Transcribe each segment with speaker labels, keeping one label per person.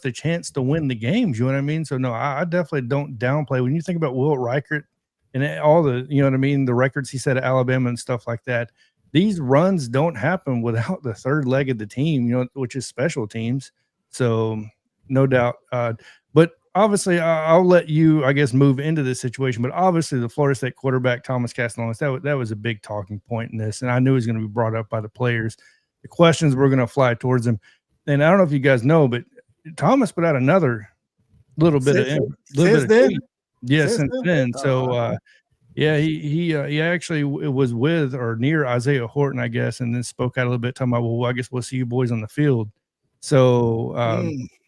Speaker 1: the chance to win the games. You know what I mean? So no, I definitely don't downplay when you think about Will Reichert and all the, you know what I mean, the records he set at Alabama and stuff like that. These runs don't happen without the third leg of the team, you know, which is special teams. So no doubt. But obviously, I'll let you, I guess, move into this situation. But obviously, the Florida State quarterback, Thomas Castellanos, that was a big talking point in this. And I knew it was going to be brought up by the players. The questions were going to fly towards him. And I don't know if you guys know, but Thomas put out another little bit of
Speaker 2: then.
Speaker 1: Yeah, since then. So, yeah, he actually was with or near Isaiah Horton, I guess, and then spoke out a little bit, talking about, well, I guess we'll see you boys on the field. So,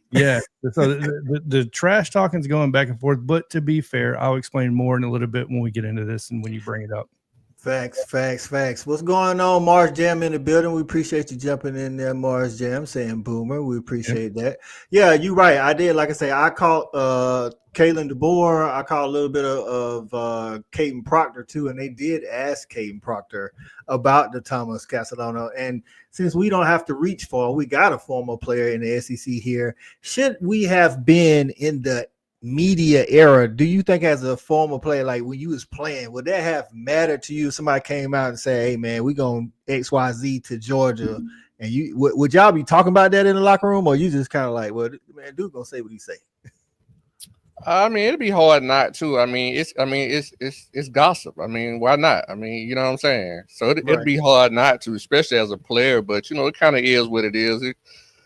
Speaker 1: yeah, so the trash talking is going back and forth. But to be fair, I'll explain more in a little bit when we get into this and when you bring it up.
Speaker 2: Facts. What's going on, Mars Jam in the building? We appreciate you jumping in there, Mars Jam, saying Boomer. We appreciate that. Yeah, you're right. I did, like I say, I caught Kalen DeBoer. I caught a little bit of Caden Proctor too, and they did ask Caden Proctor about the Thomas Castellano. And since we don't have to reach for, we got a former player in the SEC here. Should we have been in the media era, do you think as a former player, like when you was playing, would that have mattered to you if somebody came out and say, hey man, we going XYZ to Georgia, and you would y'all be talking about that in the locker room, or you just kind of like, well, man, dude gonna say what he say?
Speaker 3: I mean, it'd be hard not to. I mean, it's gossip. I mean, why not? I mean, you know what I'm saying? So it'd be hard not to, especially as a player, but you know, it kind of is what it is.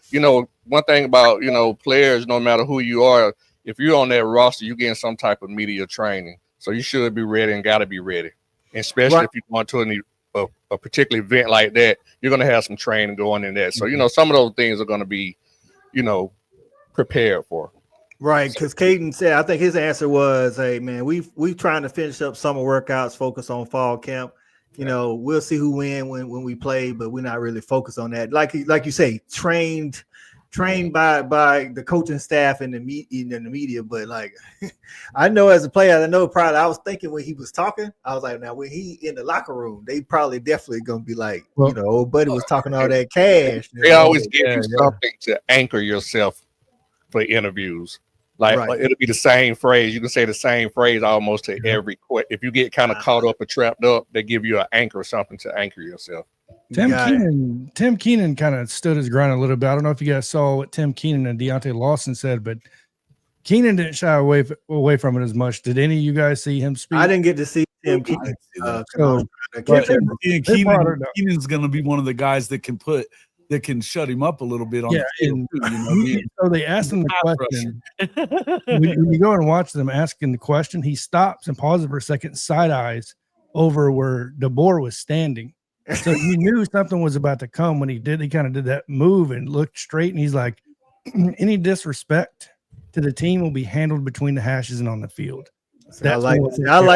Speaker 3: You know, one thing about, you know, players, no matter who you are, if you're on that roster, you're getting some type of media training. So you should be ready and got to be ready. And especially if you go into a particular event like that, you're going to have some training going in that. So, you know, some of those things are going to be, you know, prepared for.
Speaker 2: Right, because Caden said, I think his answer was, hey, man, we trying to finish up summer workouts, focus on fall camp. You know, we'll see who win when we play, but we're not really focused on that. Like you say, trained by the coaching staff and the media, but like I know as a player, I was thinking when he was talking, I was like, now when he in the locker room, they probably definitely gonna be like, you know, old buddy was talking all that cash.
Speaker 3: They always give you something to anchor yourself for interviews. Like it'll be the same phrase. You can say the same phrase almost to every question. If you get kind of caught up or trapped up, they give you an anchor or something to anchor yourself.
Speaker 1: Tim Keenan kind of stood his ground a little bit. I don't know if you guys saw what Tim Keenan and Deontay Lawson said, but Keenan didn't shy away from it as much. Did any of you guys see him speak?
Speaker 2: I didn't get to see Tim Keenan.
Speaker 4: Keenan's going to be one of the guys that can shut him up a little bit on the field.
Speaker 1: So they asked him the question. when you go and watch them asking the question, he stops and pauses for a second, side eyes over where DeBoer was standing. So you knew something was about to come when he kind of did that move and looked straight, and he's like, any disrespect to the team will be handled between the hashes and on the field.
Speaker 2: I like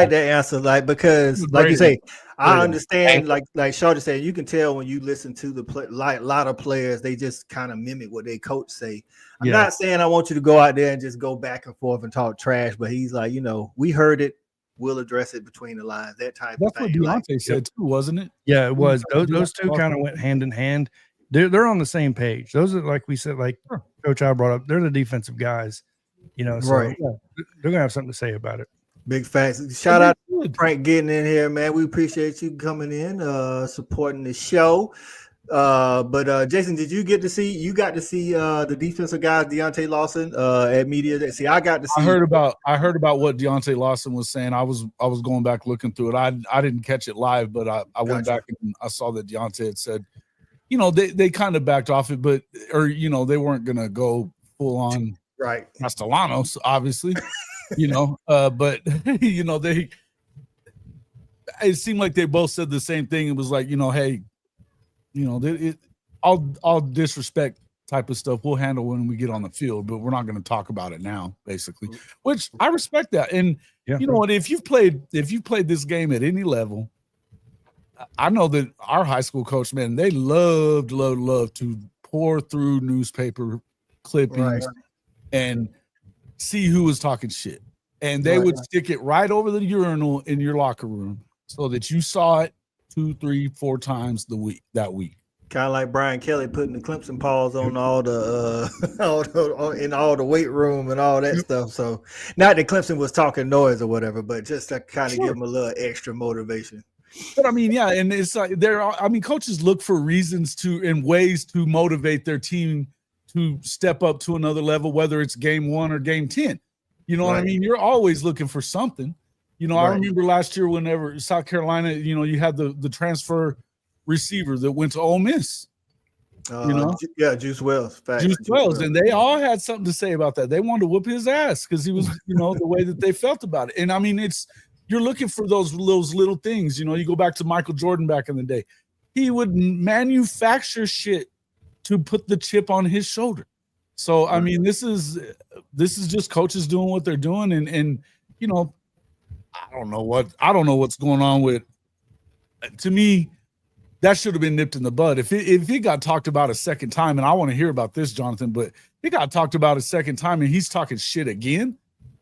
Speaker 2: that answer, like, because like you say, I understand, like Shorty said, you can tell when you listen to the lot of players, they just kind of mimic what their coach say. I'm not saying I want you to go out there and just go back and forth and talk trash, but he's like, you know, we heard it. We'll address it between the lines, that type of thing.
Speaker 4: That's what Deontay said too, wasn't it?
Speaker 1: Yeah, it was. Those two kind of went hand in hand. They're on the same page. Those are, like we said, like Coach I brought up, they're the defensive guys, you know, so they're gonna have something to say about it.
Speaker 2: Big facts. Shout out to Frank getting in here, man. We appreciate you coming in, supporting the show. But Jason, did you get to see? You got to see the defensive guys, Deontay Lawson, at media. See, I got to see.
Speaker 4: I heard about what Deontay Lawson was saying. I was going back looking through it. I didn't catch it live, but I went back and I saw that Deontay had said, you know, they kind of backed off it, but you know, they weren't gonna go full on Castellanos, obviously. You know, but you know, it seemed like they both said the same thing. It was like, you know, hey, you know, all disrespect type of stuff we'll handle when we get on the field, but we're not going to talk about it now, basically. Which I respect that. And you know what, if you've played this game at any level, I know that our high school coach, man, they loved to pour through newspaper clippings and see who was talking shit. And they would stick it right over the urinal in your locker room so that you saw it 2, 3, 4 times that week.
Speaker 2: Kind of like Brian Kelly putting the Clemson paws on all the in all the weight room and all that stuff. So not that Clemson was talking noise or whatever, but just to kind of give them a little extra motivation.
Speaker 4: But I mean, yeah, and it's like coaches look for reasons and ways to motivate their team to step up to another level, whether it's game 1 or game 10. You know what I mean? You're always looking for something. You know, I remember last year whenever South Carolina, you know, you had the transfer receiver that went to Ole Miss.
Speaker 2: Juice Wells.
Speaker 4: Juice Wells, and they all had something to say about that. They wanted to whoop his ass because he was, you know, the way that they felt about it. And I mean, you're looking for those little things. You know, you go back to Michael Jordan back in the day. He would manufacture shit to put the chip on his shoulder. So I mean, this is just coaches doing what they're doing, and you know, I don't know what's going on with. To me, that should have been nipped in the bud. If it got talked about a second time, and I want to hear about this, Jonathan, but it got talked about a second time, and he's talking shit again.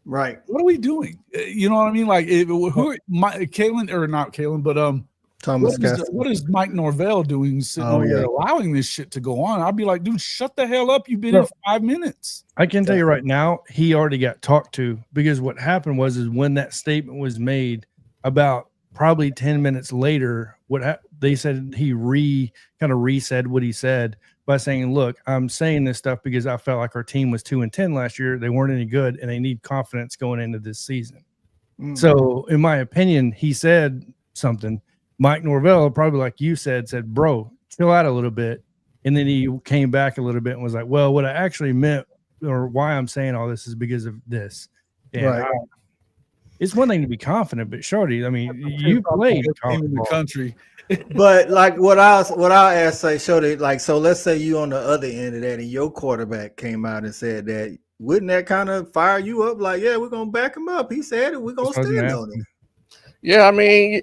Speaker 2: Right.
Speaker 4: What are we doing? You know what I mean? Like, Kalen or not Kalen, but
Speaker 2: Thomas.
Speaker 4: What is Mike Norvell doing sitting over there allowing this shit to go on? I'd be like, dude, shut the hell up. You've been here for 5 minutes.
Speaker 1: I can tell you right now, he already got talked to, because what happened was when that statement was made, about probably 10 minutes later, they said he re-said what he said by saying, look, I'm saying this stuff because I felt like our team was 2-10 last year. They weren't any good, and they need confidence going into this season. So in my opinion, he said something. Mike Norvell, probably like you said, bro, chill out a little bit. And then he came back a little bit and was like, well, what I actually meant, or why I'm saying all this, is because of this. And it's one thing to be confident, but Shorty, I mean, you played
Speaker 4: in the country.
Speaker 2: But like what I'll ask, say, Shorty, like, so let's say you on the other end of that and your quarterback came out and said that, wouldn't that kind of fire you up? Like, yeah, we're going to back him up. He said it. We're going to stand on it.
Speaker 3: Yeah, I mean,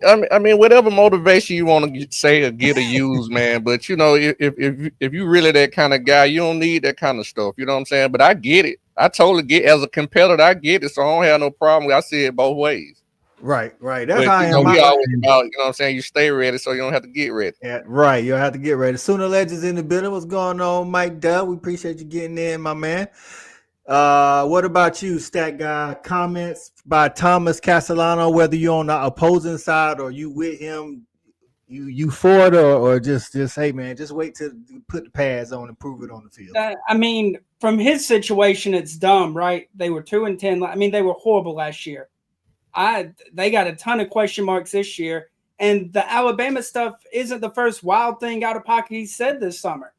Speaker 3: whatever motivation you want to say or get or use, man. But you know, if you really that kind of guy, you don't need that kind of stuff. You know what I'm saying? But I get it. I totally get, as a competitor, I get it. So I don't have no problem. I see it both ways.
Speaker 2: Right. That's how I am.
Speaker 3: We always about, you know what I'm saying? You stay ready, so you don't have to get ready.
Speaker 2: Yeah, right. You'll have to get ready. Sooner Legends in the building. What's going on, Mike Dub? We appreciate you getting in, my man. What about you, Stat Guy? Comments by Thomas Castellano, whether you're on the opposing side or you with him, you for it, or just hey man, just wait to put the pads on and prove it on the field.
Speaker 5: I mean, from his situation, it's dumb, right? They were 2-10. I mean, they were horrible last year. They got a ton of question marks this year, and the Alabama stuff isn't the first wild thing out of pocket he said this summer.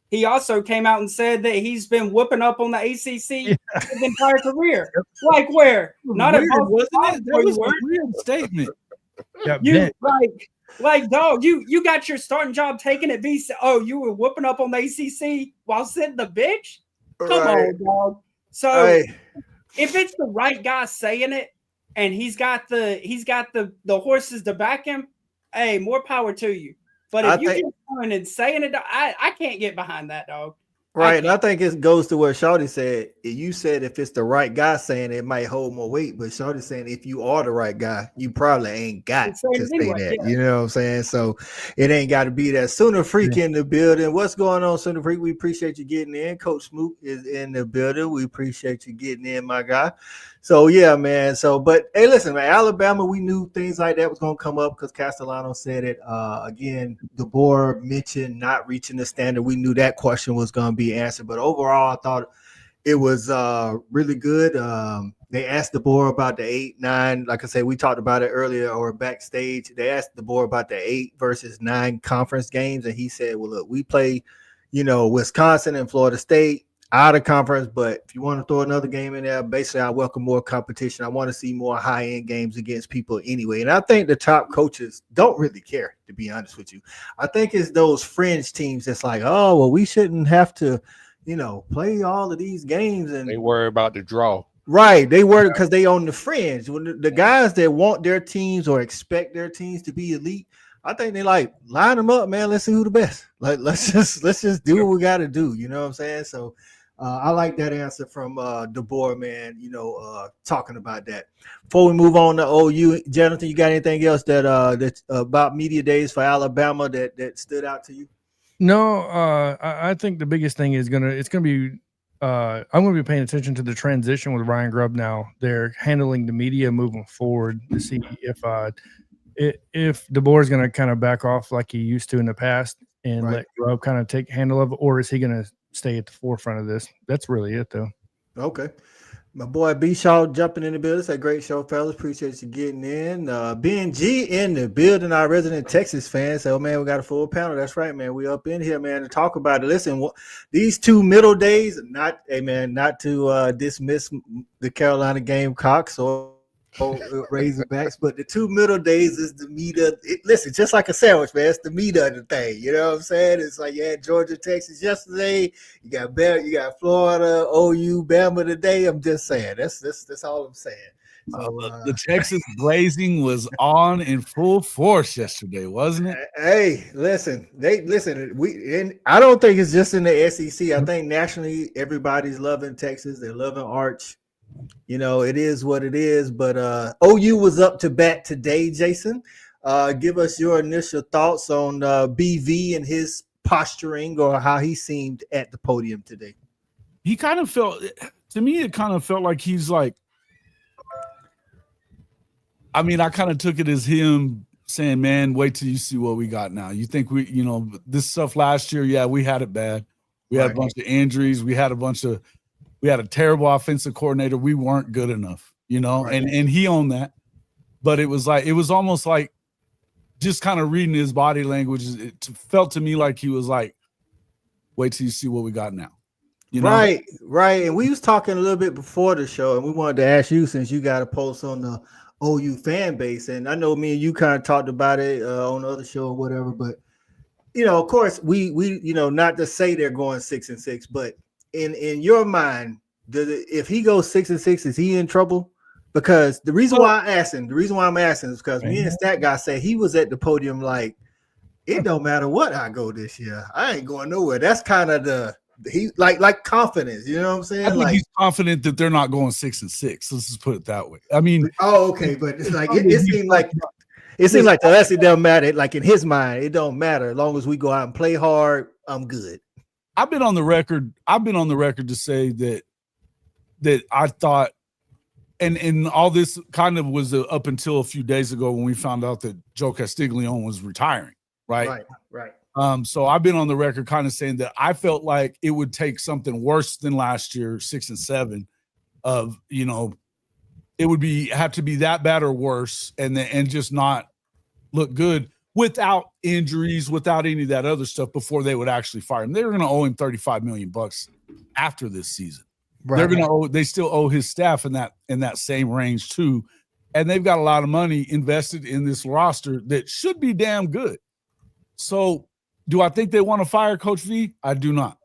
Speaker 5: He also came out and said that he's been whooping up on the ACC his entire career. Like where? Not
Speaker 4: weird,
Speaker 5: at
Speaker 4: wasn't it? That was a weird statement.
Speaker 5: You like dog. You got your starting job taken at BC. Oh, you were whooping up on the ACC while sitting the bench. Come on, dog. So if it's the right guy saying it, and he's got the horses to back him, hey, more power to you. But if you keep going and saying it, I can't get behind that, dog.
Speaker 2: Right. And I think it goes to what Shawty said. You said if it's the right guy saying it might hold more weight, but Shawty saying if you are the right guy, you probably ain't got to say that. Yeah. You know what I'm saying? So it ain't got to be that. Sooner Freak in the building. What's going on, Sooner Freak? We appreciate you getting in. Coach Smoot is in the building. We appreciate you getting in, my guy. So yeah, man. So, but hey, listen, man, Alabama, we knew things like that was going to come up because Castellano said it. Again, DeBoer mentioned not reaching the standard. We knew that question was going to be answered, but overall, I thought it was really good. They asked DeBoer about the 8, 9. Like I said, we talked about it earlier or backstage. They asked DeBoer about the 8 versus 9 conference games, and he said, "Well, look, we play, Wisconsin and Florida State out of conference, but if you want to throw another game in there, basically I welcome more competition. I want to see more high-end games against people anyway." And I think the top coaches don't really care, to be honest with you. I think it's those fringe teams that's like, oh, well, we shouldn't have to, play all of these games. And
Speaker 3: they worry about the draw.
Speaker 2: Right. They worry because they on the fringe. When the guys that want their teams or expect their teams to be elite, I think they like line them up, man. Let's see who the best. Like, let's just do what we got to do. You know what I'm saying? So I like that answer from DeBoer, man, talking about that. Before we move on to OU, Jonathan, you got anything else that about media days for Alabama that stood out to you?
Speaker 1: No, I think the biggest thing is it's gonna be I'm gonna be paying attention to the transition with Ryan Grubb now. They're handling the media moving forward to see if DeBoer is gonna kind of back off like he used to in the past and let Grubb kind of take handle of it, or is he gonna stay at the forefront of this? That's really it, though.
Speaker 2: Okay. My boy B Shaw jumping in the building. It's a great show, fellas. Appreciate you getting in. BNG in the building, our resident Texas fans. So, man, we got a full panel. That's right, man. We up in here, man, to talk about it. Listen, these two middle days, not to dismiss the Carolina Gamecocks or Razorbacks, but the two middle days is the meat of it. Listen, just like a sandwich, man. It's the meat of the thing. You know what I'm saying? It's like you had Georgia, Texas yesterday. You got Florida, OU, Bama today. I'm just saying. That's all I'm saying. So,
Speaker 4: the Texas Blazing was on in full force yesterday, wasn't it?
Speaker 2: Hey, listen. I don't think it's just in the SEC. I think nationally, everybody's loving Texas. They're loving Arch. You know, it is what it is, but OU was up to bat today, Jason. Give us your initial thoughts on BV and his posturing or how he seemed at the podium today.
Speaker 4: He kind of felt, to me, it kind of felt like he's like, I mean, I kind of took it as him saying, man, wait till you see what we got now. You think this stuff last year, yeah, we had it bad. We had a bunch of injuries. We had a terrible offensive coordinator. We weren't good enough, and he owned that. But it was almost like just kind of reading his body language. It felt to me like he was like, wait till you see what we got now.
Speaker 2: Right. And we was talking a little bit before the show, and we wanted to ask you, since you got a post on the OU fan base, and I know me and you kind of talked about it on the other show or whatever, but of course we not to say they're going 6-6, but in your mind, if he goes 6-6, is he in trouble? Because the reason why I'm asking is because me and Stat Guy said he was at the podium like, it don't matter what I go this year, I ain't going nowhere. That's kind of he like confidence, you know what I'm saying?
Speaker 4: I think he's confident that they're not going 6-6. Let's just put it that way. I mean,
Speaker 2: okay, but it's like it seemed like the less it doesn't matter. Like in his mind, it don't matter as long as we go out and play hard. I'm good.
Speaker 4: I've been on the record to say that I thought, and all this kind of was up until a few days ago when we found out that Joe Castiglione was retiring, right. So I've been on the record kind of saying that I felt like it would take something worse than last year, 6-7, of it would have to be that bad or worse, and just not look good without injuries, without any of that other stuff before they would actually fire him. They were going to owe him $35 million after this season. Right. They still owe his staff in that same range too. And they've got a lot of money invested in this roster that should be damn good. So do I think they want to fire Coach V? I do not.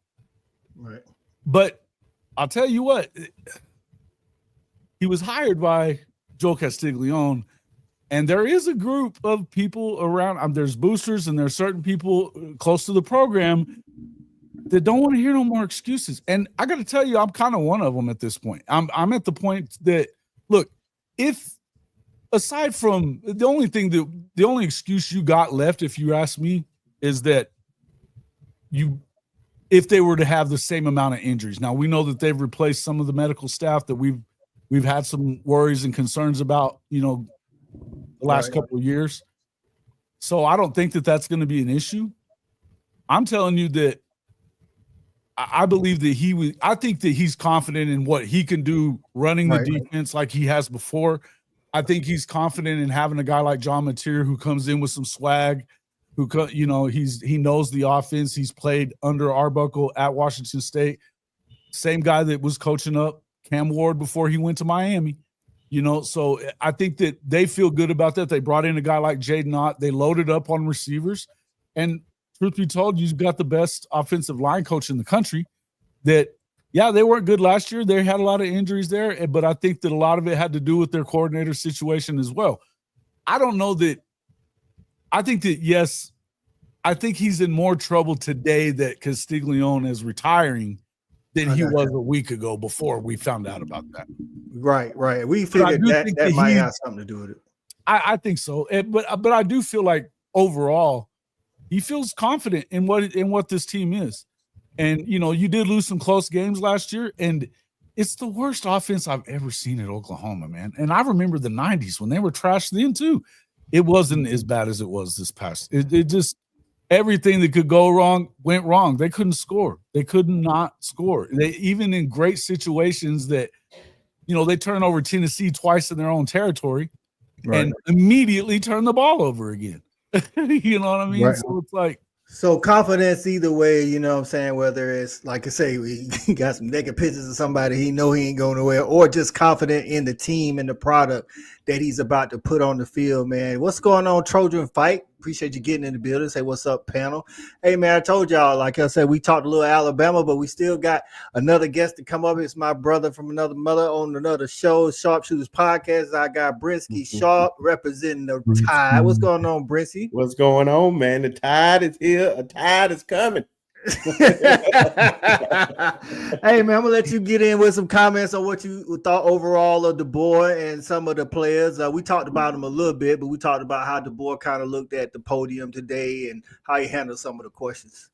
Speaker 2: Right.
Speaker 4: But I'll tell you what, he was hired by Joe Castiglione. And there is a group of people around. There's boosters and there's certain people close to the program that don't want to hear no more excuses. And I got to tell you, I'm kind of one of them at this point. I'm at the point that, look, if aside from the only excuse you got left, if you ask me, is that if they were to have the same amount of injuries. Now we know that they've replaced some of the medical staff that we've had some worries and concerns about, the last couple of years. So I don't think that that's going to be an issue. I'm telling you that I believe that I think that he's confident in what he can do running the defense like he has before. I think he's confident in having a guy like John Mateer who comes in with some swag, who he knows the offense. He's played under Arbuckle at Washington State. Same guy that was coaching up Cam Ward before he went to Miami. So I think that they feel good about that. They brought in a guy like Jaden Ott. They loaded up on receivers. And truth be told, you've got the best offensive line coach in the country that, yeah, they weren't good last year. They had a lot of injuries there, but I think that a lot of it had to do with their coordinator situation as well. I don't know that – I think that, yes, I think he's in more trouble today that Castiglione is retiring than he was a week ago before we found out about that.
Speaker 2: Right. We figured that might have something to do with it.
Speaker 4: I think so. But I do feel like overall He feels confident in what this team is. And, you know, you did lose some close games last year, and it's the worst offense I've ever seen at Oklahoma, man. And I remember the 90s when they were trashed then, too. It wasn't as bad as it was this past. It just everything that could go wrong went wrong. They couldn't score. They could not score. They even in great situations that, you know, they turn over Tennessee twice in their own territory and immediately turn the ball over again. You know what I mean?
Speaker 2: Right.
Speaker 4: So it's like,
Speaker 2: so confidence either way, you know what I'm saying, whether it's like I say, we got some naked pictures of somebody he know he ain't going nowhere, or just confident in the team and the product that he's about to put on the field, man. What's going on, Trojan Fight? Appreciate you getting in the building. Say what's up, panel. Hey, man, I told y'all, like I said, we talked a little Alabama, but we still got another guest to come up. It's my brother from another mother on another show, Sharpshooters Podcast. I got Brinsky Sharp representing the Tide. What's going on, Brinsky?
Speaker 6: What's going on, man? The Tide is here. A Tide is coming.
Speaker 2: Hey, man, I'm gonna let you get in with some comments on what you thought overall of DeBoer and some of the players. We talked about them a little bit, but we talked about how DeBoer kind of looked at the podium today and how he handled some of the questions.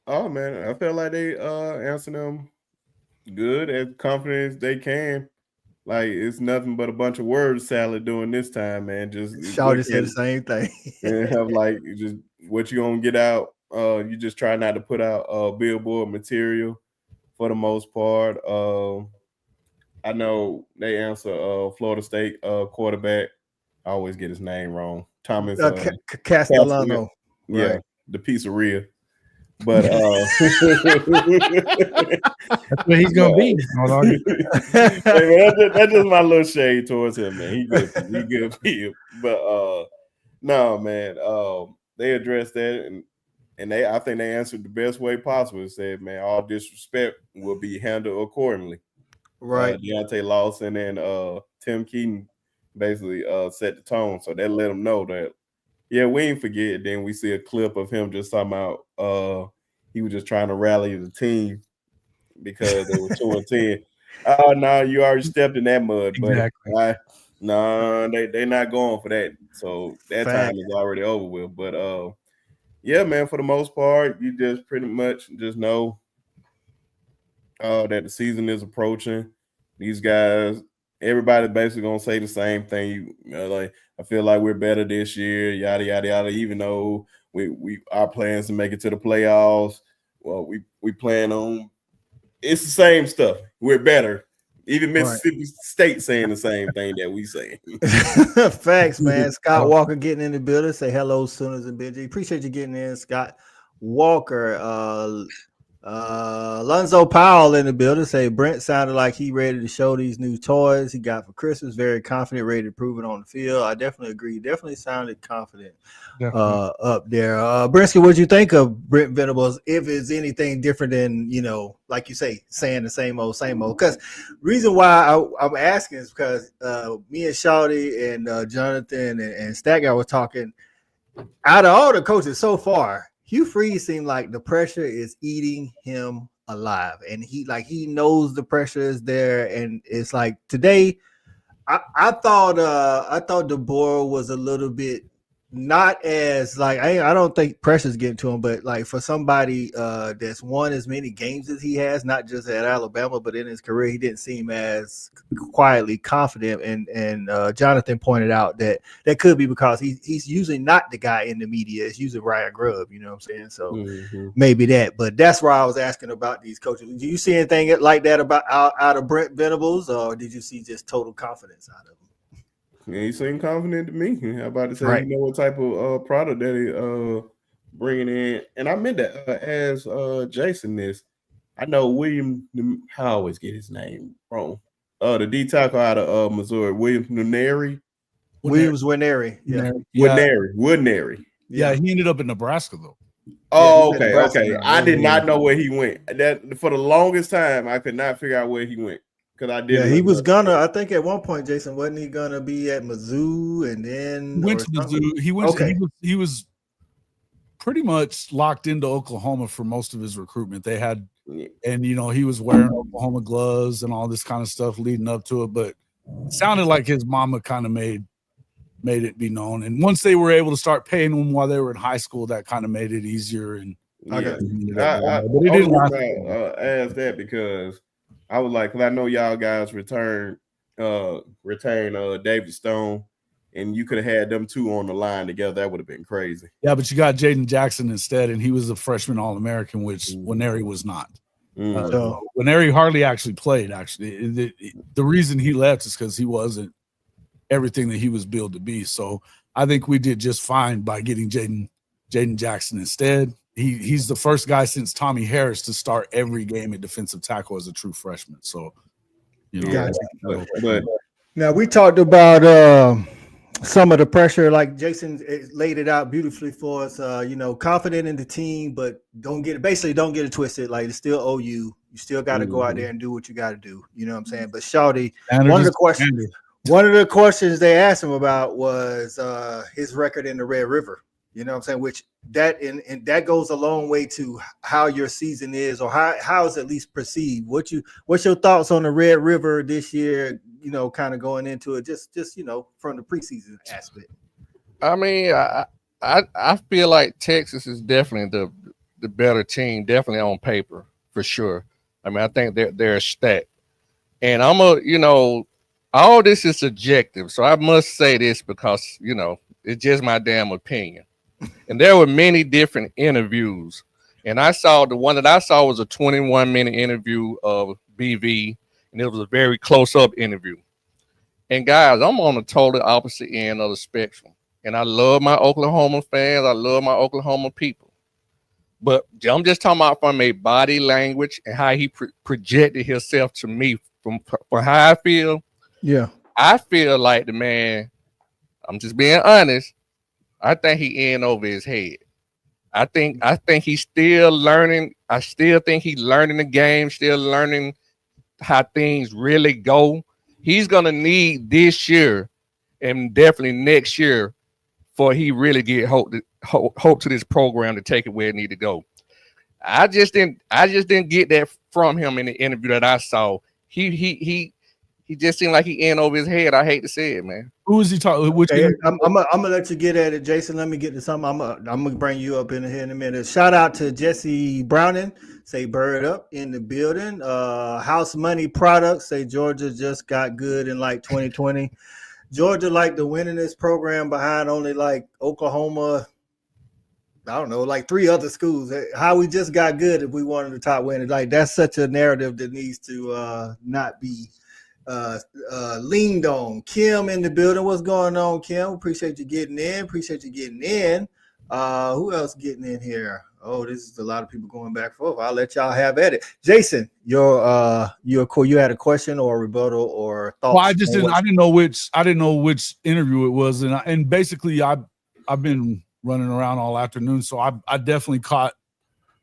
Speaker 6: Oh man, I felt like they answered them good, as confident as they can. Like it's nothing but a bunch of word salad doing this time, man. Just
Speaker 2: Shawty said the same thing.
Speaker 6: And have like just what you gonna get out. You just try not to put out billboard material for the most part. I know they answer Florida State quarterback. I always get his name wrong. Thomas
Speaker 2: Castellano.
Speaker 6: Yeah,
Speaker 2: right.
Speaker 6: The pizzeria. But
Speaker 1: that's where he's gonna be.
Speaker 6: Hey, man, that's just my little shade towards him, man. He good people. But no, man, they addressed that and I think they answered the best way possible. Said, man, all disrespect will be handled accordingly.
Speaker 2: Right.
Speaker 6: Deontay Lawson and Tim Keaton basically set the tone. So that let them know that, yeah, we ain't forget. Then we see a clip of him just talking about he was just trying to rally the team because they were 2-10. Oh, no, you already stepped in that mud.
Speaker 1: Exactly.
Speaker 6: But they're not going for that. So that time is already over with. But yeah, man, for the most part, you just pretty much just know that the season is approaching. These guys, everybody basically gonna say the same thing. Like I feel like we're better this year, yada yada yada. Even though we our plans to make it to the playoffs, well, we plan on. It's the same stuff. We're better. Even Mississippi State saying the same thing that we say.
Speaker 2: Facts, man. Scott Walker getting in the building. Say hello, Sooners and Benji. Appreciate you getting in, Scott Walker. Lonzo Powell in the building. Say Brent sounded like he ready to show these new toys he got for Christmas. Very confident, ready to prove it on the field. I definitely agree. Definitely sounded confident up there. Brinsky, what'd you think of Brent Venables? If it's anything different than, you know, like you say, saying the same old. Because reason why I'm asking is because me and Shawty and Jonathan and Stack were talking. Out of all the coaches so far, Hugh Freeze seemed like the pressure is eating him alive, and he knows the pressure is there. And it's like today, I thought DeBoer was a little bit not as like I don't think pressure's getting to him, but like for somebody that's won as many games as he has, not just at Alabama but in his career, he didn't seem as quietly confident. And Jonathan pointed out that could be because he's usually not the guy in the media. It's usually Ryan Grubb, you know what I'm saying? So maybe that, but that's why I was asking about these coaches. Do you see anything like that about out of Brent Venables, or did you see just total confidence out of him?
Speaker 6: Yeah, he seemed confident to me. How about to say, you know what type of product that he bringing in? And I meant that as Jason this. I know William. I always get his name wrong. The D tackle out of Missouri, Williams Nwaneri.
Speaker 2: Nwaneri.
Speaker 6: Woodnary.
Speaker 4: Yeah, he ended up in Nebraska though.
Speaker 6: Oh, okay. I did not know where he went. That for the longest time, I could not figure out where he went. I did.
Speaker 2: Yeah, he was gonna. I think at one point, Jason, wasn't he gonna be at Mizzou, and then
Speaker 4: he went to Mizzou. He went. Okay. He was pretty much locked into Oklahoma for most of his recruitment. They had, and you know, he was wearing Oklahoma gloves and all this kind of stuff leading up to it. But it sounded like his mama kind of made made it be known. And once they were able to start paying them while they were in high school, that kind of made it easier. And
Speaker 6: I
Speaker 4: but it
Speaker 6: didn't
Speaker 4: didn't last.
Speaker 6: ask that because I was like, because I know y'all guys return David Stone, and you could have had them two on the line together. That would have been crazy.
Speaker 4: Yeah, but you got Jaden Jackson instead, and he was a freshman All-American, which Winery was not. Winery hardly actually played. Actually, the reason he left is because he wasn't everything that he was billed to be. So I think we did just fine by getting Jaden Jackson instead. He's the first guy since Tommy Harris to start every game at defensive tackle as a true freshman. So,
Speaker 2: but now we talked about some of the pressure, like Jason laid it out beautifully for us. Confident in the team, but don't get it twisted. Like it's still OU. You still got to go out there and do what you got to do. You know what I'm saying? But Shawty, one of the questions they asked him about was his record in the Red River. You know what I'm saying? Which that goes a long way to how your season is, or how it's at least perceived. What's your thoughts on the Red River this year? Kind of going into it, just from the preseason aspect.
Speaker 3: I mean, I feel like Texas is definitely the better team, definitely on paper for sure. I mean, I think they're stacked, and all this is subjective, so I must say this because it's just my damn opinion. And there were many different interviews, and the one that I saw was a 21-minute interview of BV, and it was a very close-up interview. And guys, I'm on the totally opposite end of the spectrum, and I love my Oklahoma fans. I love my Oklahoma people, but I'm just talking about from a body language and how he projected himself to me from how I feel.
Speaker 2: Yeah,
Speaker 3: I feel like the man. I'm just being honest. I think he in over his head. I think he's still learning. I still think he's learning the game, still learning how things really go. He's gonna need this year and definitely next year for he really get hope to this program to take it where it need to go. I just didn't get that from him in the interview that I saw. He just seemed like he in over his head. I hate to say it, man.
Speaker 4: Who is he talking?
Speaker 2: I'm gonna let you get at it, Jason. Let me get to something. I'm gonna bring you up in here in a minute. Shout out to Jesse Browning. Say bird up in the building. House Money Products. Say Georgia just got good in like 2020. Georgia like the winningest program behind only like Oklahoma. I don't know, like 3 other schools. How we just got good if we wanted the top winners. Like that's such a narrative that needs to not be leaned on. Kim in the building. What's going on, Kim? Appreciate you getting in. Who else getting in here? Oh, this is a lot of people going back and forth. I'll let y'all have at it. Jason, you had a question or a rebuttal or thoughts?
Speaker 4: Well, I didn't know which interview it was, and basically I've been running around all afternoon, so I definitely caught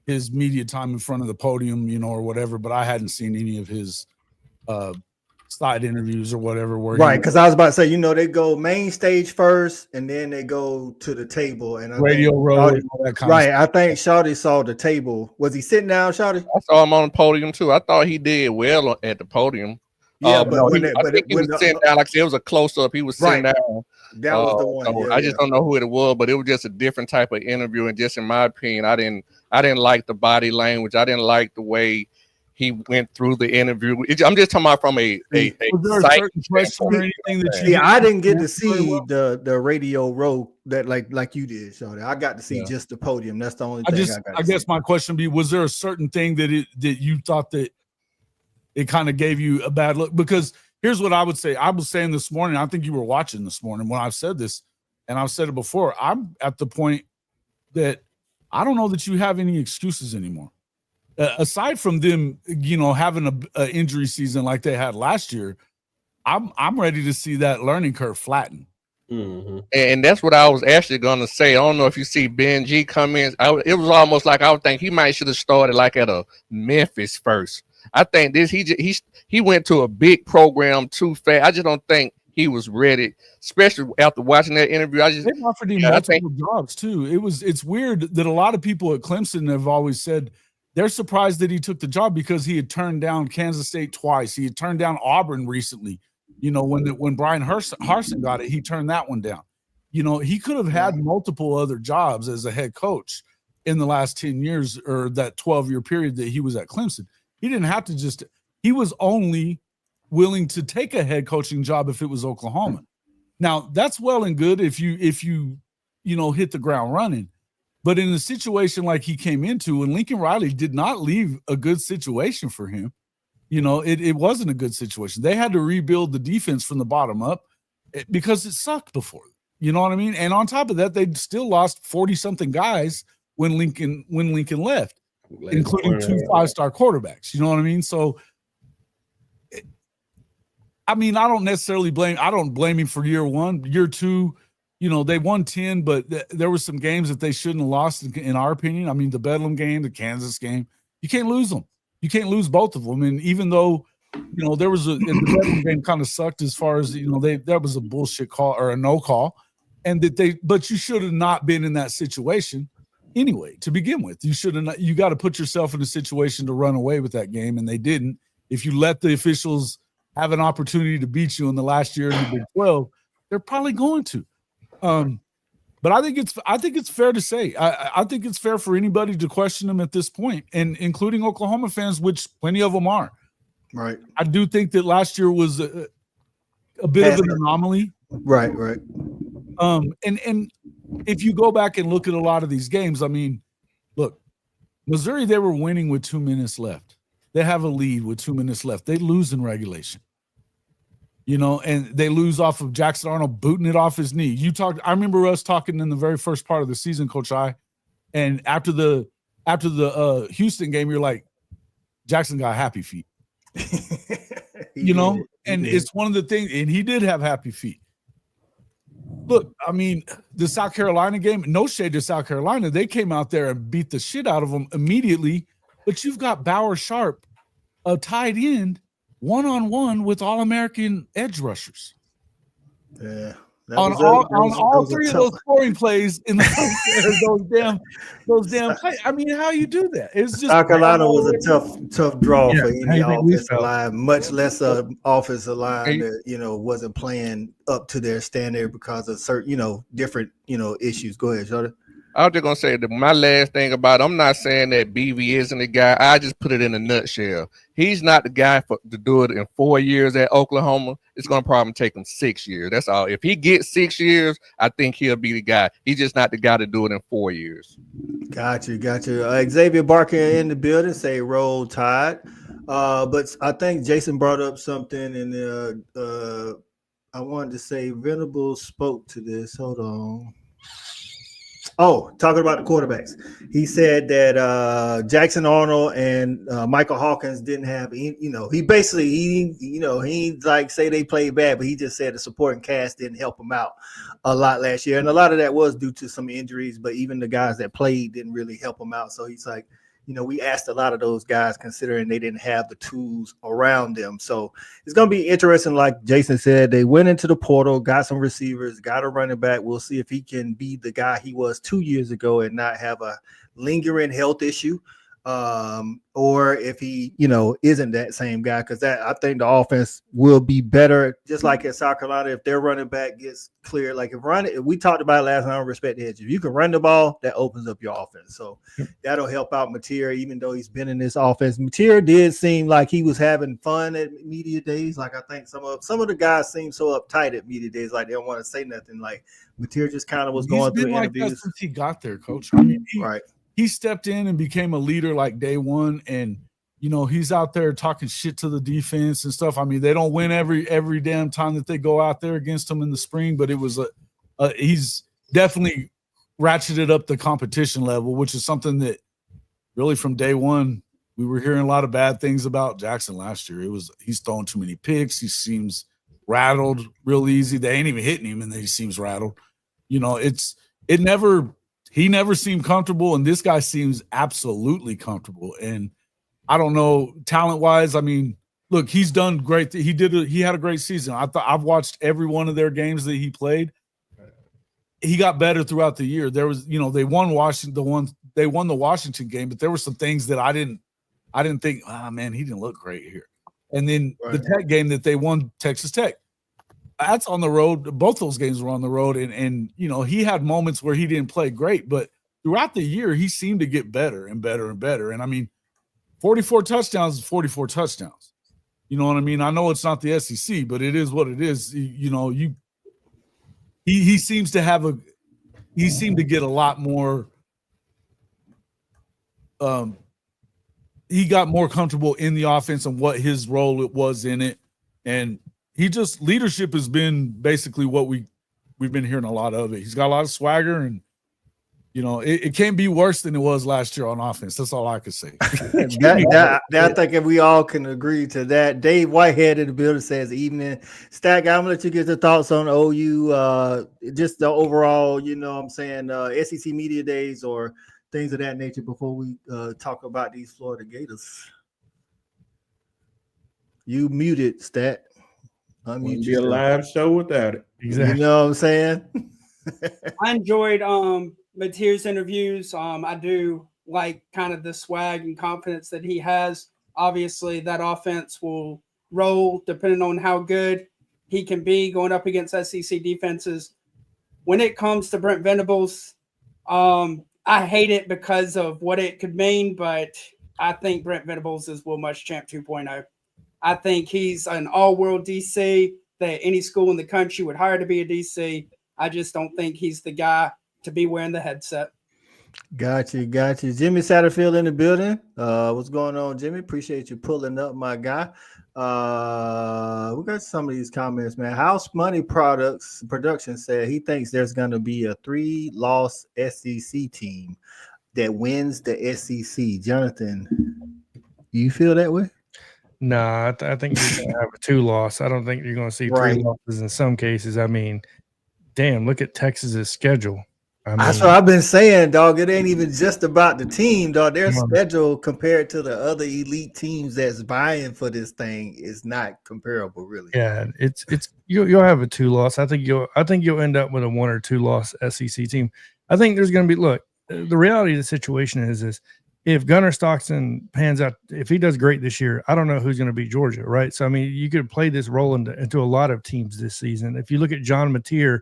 Speaker 4: his media time in front of the podium, or whatever, but I hadn't seen any of his side interviews or whatever.
Speaker 2: Right, because I was about to say, they go main stage first, and then they go to the table and
Speaker 4: Radio Row and all that kind of stuff.
Speaker 2: I think Shawty saw the table. Was he sitting down, Shawty?
Speaker 3: I saw him on the podium too. I thought he did well at the podium.
Speaker 2: Yeah,
Speaker 3: I think he was sitting down. Like I said, it was a close up. He was sitting down.
Speaker 2: That was the one.
Speaker 3: I just don't know who it was, but it was just a different type of interview. And just in my opinion, I didn't like the body language. I didn't like the way he went through the interview. I'm just talking about from a
Speaker 4: was there a certain question or anything that you?
Speaker 2: Yeah, I didn't get to see the Radio Row that like you did, Shawty. I got to see just the podium. That's the only thing I guess my
Speaker 4: question would be: was there a certain thing that you thought that it kind of gave you a bad look? Because here's what I would say. I was saying this morning. I think you were watching this morning when I've said this, and I've said it before. I'm at the point that I don't know that you have any excuses anymore. Aside from them, having a injury season like they had last year, I'm ready to see that learning curve flatten.
Speaker 3: Mm-hmm. And that's what I was actually going to say. I don't know if you see Ben G come in. It was almost like I would think he might should have started like at a Memphis first. I think he went to a big program too fast. I just don't think he was ready, especially after watching that interview.
Speaker 4: They offered him multiple jobs too. It's weird that a lot of people at Clemson have always said they're surprised that he took the job because he had turned down Kansas State twice. He had turned down Auburn recently. When Brian Harsin got it, he turned that one down. You know, he could have had multiple other jobs as a head coach in the last 10 years or that 12-year period that he was at Clemson. He didn't have to he was only willing to take a head coaching job if it was Oklahoma. Now, that's well and good if you hit the ground running. But in a situation like he came into, and Lincoln Riley did not leave a good situation for him, you know, it wasn't a good situation. They had to rebuild the defense from the bottom up because it sucked before. You know what I mean? And on top of that, they still lost 40-something guys when Lincoln left, including 2 5-star quarterbacks. You know what I mean? So, I mean, I don't blame him for year one. Year two, you know, they won 10, but there were some games that they shouldn't have lost, in our opinion. I mean, the Bedlam game, the Kansas game, you can't lose them. You can't lose both of them. And even though, you know, there was the Bedlam game kind of sucked as far as, you know, that was a bullshit call or a no call. And but you should have not been in that situation anyway, to begin with. You got to put yourself in a situation to run away with that game. And they didn't. If you let the officials have an opportunity to beat you in the last year in the Big 12, they're probably going to. But I think it's fair to say, I think it's fair for anybody to question them at this point, and including Oklahoma fans, which plenty of them are.
Speaker 2: Right.
Speaker 4: I do think that last year was a bit of an anomaly.
Speaker 2: Right.
Speaker 4: And if you go back and look at a lot of these games, I mean, look, Missouri, they were winning with 2 minutes left. They have a lead with 2 minutes left. They lose in regulation. You know, and they lose off of Jackson Arnold booting it off his knee. I remember us talking in the very first part of the season, Coach I, and after the Houston game, you're like, Jackson got happy feet. You know, and it's one of the things, and he did have happy feet. Look, I mean, the South Carolina game, no shade to South Carolina. They came out there and beat the shit out of them immediately. But you've got Bauer Sharp, a tight end, one-on-one with All-American edge rushers.
Speaker 2: Yeah.
Speaker 4: On all three of those scoring plays in the those damn plays. I mean, how you do that? It's just
Speaker 2: South Carolina was a tough draw for any offensive line, much less offensive line that, you know, wasn't playing up to their standard because of certain, you know, different, you know, issues. Go ahead, Jordan.
Speaker 3: I was just gonna say that my last thing about it, I'm not saying that BV isn't the guy. I just put it in a nutshell. He's not the guy to do it in 4 years at Oklahoma. It's gonna probably take him 6 years. That's all. If he gets 6 years, I think he'll be the guy. He's just not the guy to do it in 4 years.
Speaker 2: Got you. Xavier Barker in the building, say roll tide. But I think Jason brought up something, and I wanted to say Venables spoke to this. Hold on. Oh, talking about the quarterbacks. He said that Jackson Arnold and Michael Hawkins didn't have, he ain't like say they played bad, but he just said the supporting cast didn't help him out a lot last year. And a lot of that was due to some injuries, but even the guys that played didn't really help him out. So he's like, you know, we asked a lot of those guys considering they didn't have the tools around them. So it's going to be interesting. Like Jason said, they went into the portal, got some receivers, got a running back. We'll see if he can be the guy he was 2 years ago and not have a lingering health issue. Or if he, you know, isn't that same guy, because that I think the offense will be better, just like at South Carolina, if their running back gets clear. Like if we talked about it last time, respect the edge. If you can run the ball, that opens up your offense. So that'll help out Mateer, even though he's been in this offense. Mateer did seem like he was having fun at media days. Like I think some of the guys seem so uptight at media days, like they don't want to say nothing. Like Mateer just kind of was going through
Speaker 4: like
Speaker 2: interviews.
Speaker 4: That since he got there, Coach. I mean,
Speaker 2: right.
Speaker 4: He stepped in and became a leader like day one, and you know he's out there talking shit to the defense and stuff. I mean, they don't win every damn time that they go out there against them in the spring, but it was he's definitely ratcheted up the competition level, which is something that really from day one we were hearing a lot of bad things about Jackson last year. He's throwing too many picks. He seems rattled real easy. They ain't even hitting him, and he seems rattled. You know, he never seemed comfortable, and this guy seems absolutely comfortable. And I don't know, talent-wise, I mean, look, he's done great. He had a great season. I've watched every one of their games that he played. He got better throughout the year. There was, you know, they won the Washington game, but there were some things that I didn't think, man, he didn't look great here. And then the Tech game that they won, Texas Tech, That's on the road. Both those games were on the road, and you know, he had moments where he didn't play great, but throughout the year he seemed to get better and better and better. And I mean, 44 touchdowns is 44 touchdowns. You know what I mean? I know it's not the SEC, but it is what it is. You know, he seems to get a lot more. He got more comfortable in the offense and what his role was in it, and leadership has been basically what we've been hearing a lot of it. He's got a lot of swagger, and you know, it can't be worse than it was last year on offense. That's all I could say.
Speaker 2: I think if we all can agree to that. Dave Whitehead in the building says, evening. Stack, I'm gonna let you get your thoughts on OU, just the overall, you know what I'm saying, SEC media days or things of that nature before we talk about these Florida Gators. You muted, Stat.
Speaker 6: Wouldn't be a live show without it.
Speaker 2: Exactly. You know what I'm saying?
Speaker 5: I enjoyed Mateer's interviews. I do like kind of the swag and confidence that he has. Obviously, that offense will roll depending on how good he can be going up against SEC defenses. When it comes to Brent Venables, I hate it because of what it could mean, but I think Brent Venables is Will Muschamp 2.0. I think he's an all-world DC that any school in the country would hire to be a DC. I just don't think he's the guy to be wearing the headset.
Speaker 2: Got you. Jimmy Satterfield in the building. What's going on, Jimmy? Appreciate you pulling up, my guy. We got some of these comments, man. House Money Production said he thinks there's going to be a 3-loss SEC team that wins the SEC. Jonathan, you feel that way?
Speaker 1: Nah, I think you're going to have a 2-loss. I don't think you're going to see 3 losses in some cases. I mean, damn, look at Texas's schedule. I mean,
Speaker 2: that's what I've been saying, dog. It ain't even just about the team, dog. Their schedule compared to the other elite teams that's vying for this thing is not comparable, really.
Speaker 1: Yeah, it's you'll have a 2-loss. I think you'll end up with a 1 or 2 loss SEC team. I think there's going to be the reality of the situation is this. If Gunnar Stockton pans out, if he does great this year, I don't know who's going to beat Georgia, right? So, I mean, you could play this role into a lot of teams this season. If you look at John Mateer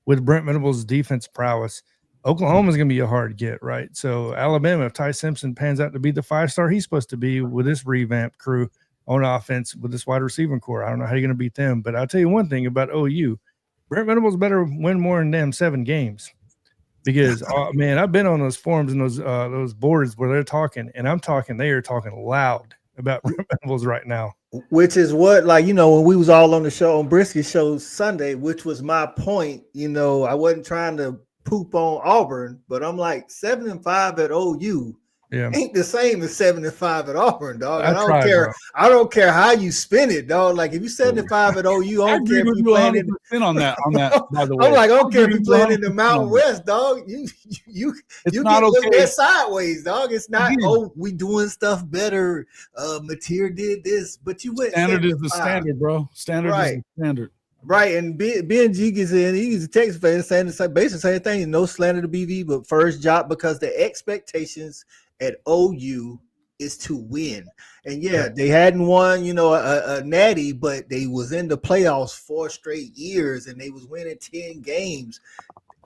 Speaker 1: with Brent Venables' defense prowess, Oklahoma is going to be a hard get, right? So, Alabama, if Ty Simpson pans out to be the 5-star he's supposed to be with this revamped crew on offense with this wide receiving core, I don't know how you're going to beat them. But I'll tell you one thing about OU. Brent Venables better win more than damn 7 games. Because man, I've been on those forums and those boards where they're talking, and they are talking loud about Brent Venables right now.
Speaker 2: Which is what, when we was all on the show on Brisket Show Sunday, which was my point. I wasn't trying to poop on Auburn, but I'm like 7-5 at OU. Yeah. Ain't the same as 7-5 at Auburn, dog. I don't care. Bro. I don't care how you spin it, dog. Like if you 75 at OU, I don't care if you playing
Speaker 4: on that. By the way,
Speaker 2: I'm like, I don't care if you playing in the Mountain West, dog. You get looked at sideways, dog. It's not. We doing stuff better. Mateer did this, but you went.
Speaker 4: Standard is the standard, bro. Standard is the standard.
Speaker 2: Right, and Ben Jiggy's he's a Texas fan saying basically the same thing. No slander to BV, but first job because the expectations at OU is to win. And they hadn't won, a natty, but they was in the playoffs 4 straight years and they was winning 10 games.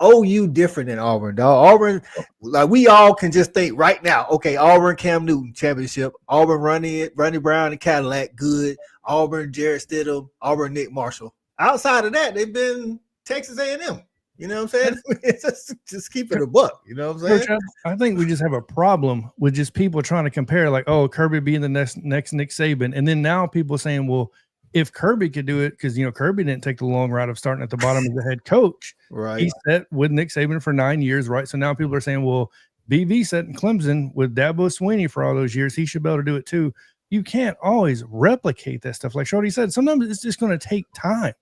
Speaker 2: OU different than Auburn, dog. Auburn, like we all can just think right now, okay, Auburn, Cam Newton championship, Auburn, Ronnie Brown and Cadillac, good. Auburn, Jarrett Stidham, Auburn, Nick Marshall. Outside of that, they've been Texas A&M. You know what I'm saying? It's just keep it a buck. You know what I'm saying?
Speaker 1: I think we just have a problem with just people trying to compare, like, oh, Kirby being the next Nick Saban. And then now people saying, well, if Kirby could do it, because, Kirby didn't take the long route of starting at the bottom as the head coach.
Speaker 2: Right.
Speaker 1: He sat with Nick Saban for 9 years, right? So now people are saying, well, BV sat in Clemson with Dabo Swinney for all those years. He should be able to do it too. You can't always replicate that stuff. Like Shorty said, sometimes it's just going to take time.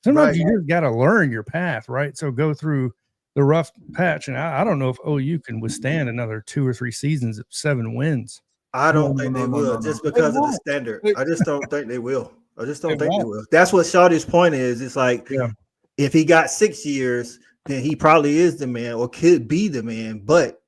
Speaker 1: Sometimes you just got to learn your path, right? So go through the rough patch. And I don't know if OU can withstand another 2 or 3 seasons of 7 wins.
Speaker 2: I don't think they will just because of the standard. I just don't think they will. I just don't think they will. That's what Shawty's point is. It's like if he got 6 years, then he probably is the man or could be the man. But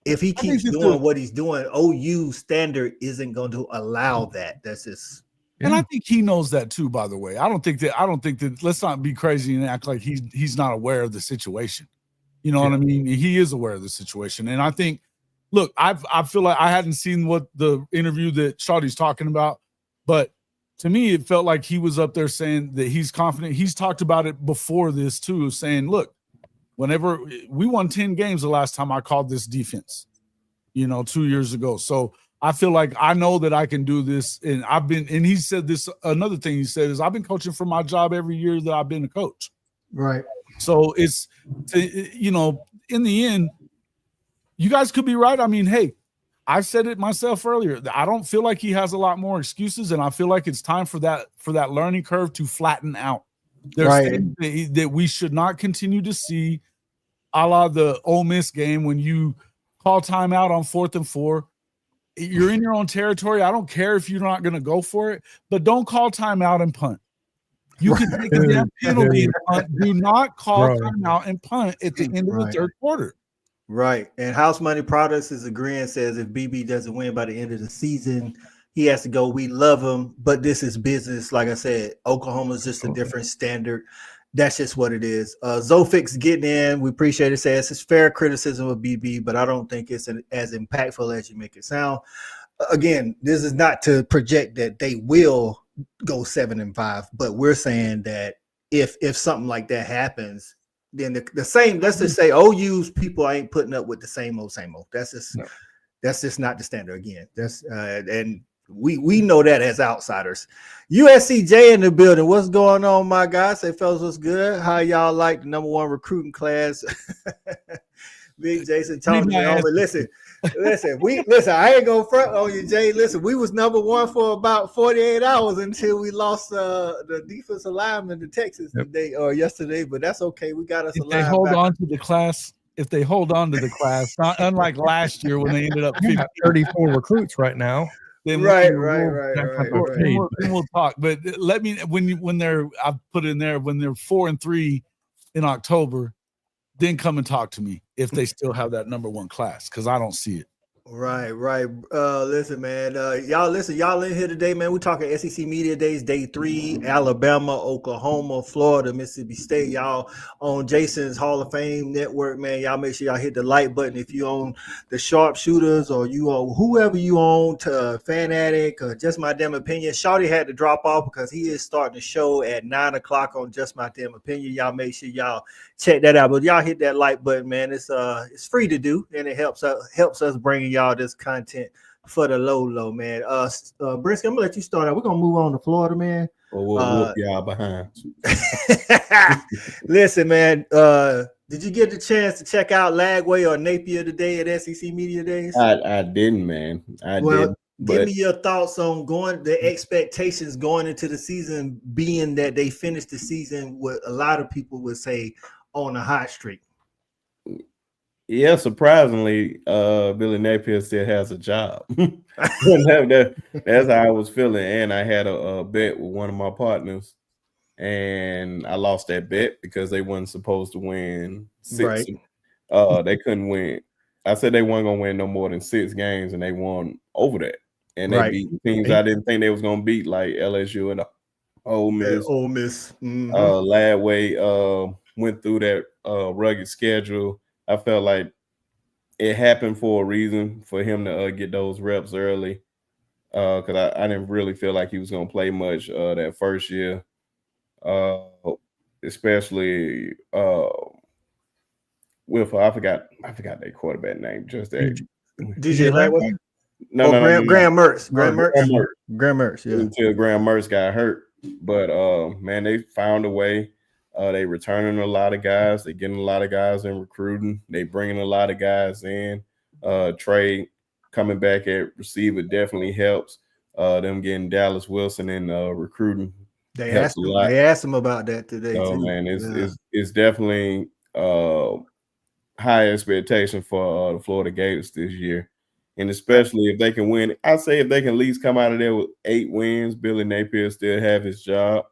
Speaker 2: if he keeps doing what he's doing, OU standard isn't going to allow that. That's just
Speaker 4: And I think he knows that too, by the way. I don't think that let's not be crazy and act like he's not aware of the situation. You know what I mean? He is aware of the situation. And I think, look, I feel like I hadn't seen what the interview that Shawty's talking about, but to me, it felt like he was up there saying that he's confident. He's talked about it before this too, saying, look, whenever we won 10 games the last time I called this defense, 2 years ago. So I feel like I know that I can do this. And he said this, another thing he said is I've been coaching for my job every year that I've been a coach.
Speaker 2: Right.
Speaker 4: So it's, in the end, you guys could be right. I mean, hey, I said it myself earlier. I don't feel like he has a lot more excuses, and I feel like it's time for that learning curve to flatten out. There's things that we should not continue to see, a la the Ole Miss game when you call timeout on 4th and 4. You're in your own territory. I don't care if you're not going to go for it, but don't call timeout and punt. You can take a damn penalty and punt. Do not call timeout and punt at the end of the third quarter.
Speaker 2: Right. And House Money Products is agreeing, says if BB doesn't win by the end of the season, he has to go. We love him, but this is business. Like I said, Oklahoma's just a different standard. That's just what it is. Zofix getting in. We appreciate it. Says it's fair criticism of BB, but I don't think it's as impactful as you make it sound. Again, this is not to project that they will go 7-5, but we're saying that if something like that happens, then the same, let's just say OU's people ain't putting up with the same old. That's just not the standard again. That's and we know that as outsiders. USCJ in the building. What's going on, my guys? Say, fellas, what's good? How y'all like the #1 recruiting class? Big Jason talking to me. Listen. I ain't gonna front on you, Jay. Listen, we was #1 for about 48 hours until we lost the defensive lineman to Texas today or yesterday. But that's okay. We got us.
Speaker 4: If they hold on to the class, not unlike last year when they ended up
Speaker 1: 34 recruits right now.
Speaker 4: Then
Speaker 2: right.
Speaker 4: Then we'll talk. But let me when they're 4-3 in October. Then come and talk to me if they still have that #1 class, because I don't see it.
Speaker 2: Right. Listen, man. Y'all in here today, man. We're talking SEC Media Days, Day 3, Alabama, Oklahoma, Florida, Mississippi State. Y'all on Jason's Hall of Fame network, man. Y'all make sure y'all hit the like button if you own the Sharpshooters or you own whoever you own, to Fan Addict or Just My Damn Opinion. Shawty had to drop off because he is starting the show at 9:00 on Just My Damn Opinion. Y'all make sure y'all check that out. But y'all hit that like button, man. It's free to do, and it helps us bringing y'all this content for the low, man. Brisky, I'm gonna let you start out. We're gonna move on to Florida, man.
Speaker 6: Or we'll whoop y'all behind.
Speaker 2: Listen, man. Did you get the chance to check out Lagway or Napier today at SEC Media Days?
Speaker 6: I didn't, man. I didn't.
Speaker 2: Give me your thoughts on the expectations going into the season, being that they finished the season what a lot of people would say on a hot streak.
Speaker 6: Yeah, surprisingly, Billy Napier still has a job. That's how I was feeling. And I had a bet with one of my partners, and I lost that bet because they weren't supposed to win 6.
Speaker 2: Right.
Speaker 6: They couldn't win. I said they weren't going to win no more than 6 games, and they won over that. And they beat teams I didn't think they was going to beat, like LSU and Ole Miss.
Speaker 2: Mm-hmm.
Speaker 6: Ladway went through that rugged schedule. I felt like it happened for a reason for him to get those reps early, because I didn't really feel like he was going to play much that first year, especially with I forgot their quarterback name. Just that
Speaker 2: DJ Lagway.
Speaker 6: No,
Speaker 2: Graham Mertz. Graham Mertz. Yeah.
Speaker 6: Until Graham Mertz got hurt, but man, they found a way. They returning a lot of guys. They getting a lot of guys in recruiting. They bringing a lot of guys in. Trey coming back at receiver definitely helps. Them getting Dallas Wilson in recruiting.
Speaker 2: They asked him about that today.
Speaker 6: Oh man, it's definitely high expectation for the Florida Gators this year, and especially if they can win. I say if they can at least come out of there with 8 wins, Billy Napier still have his job.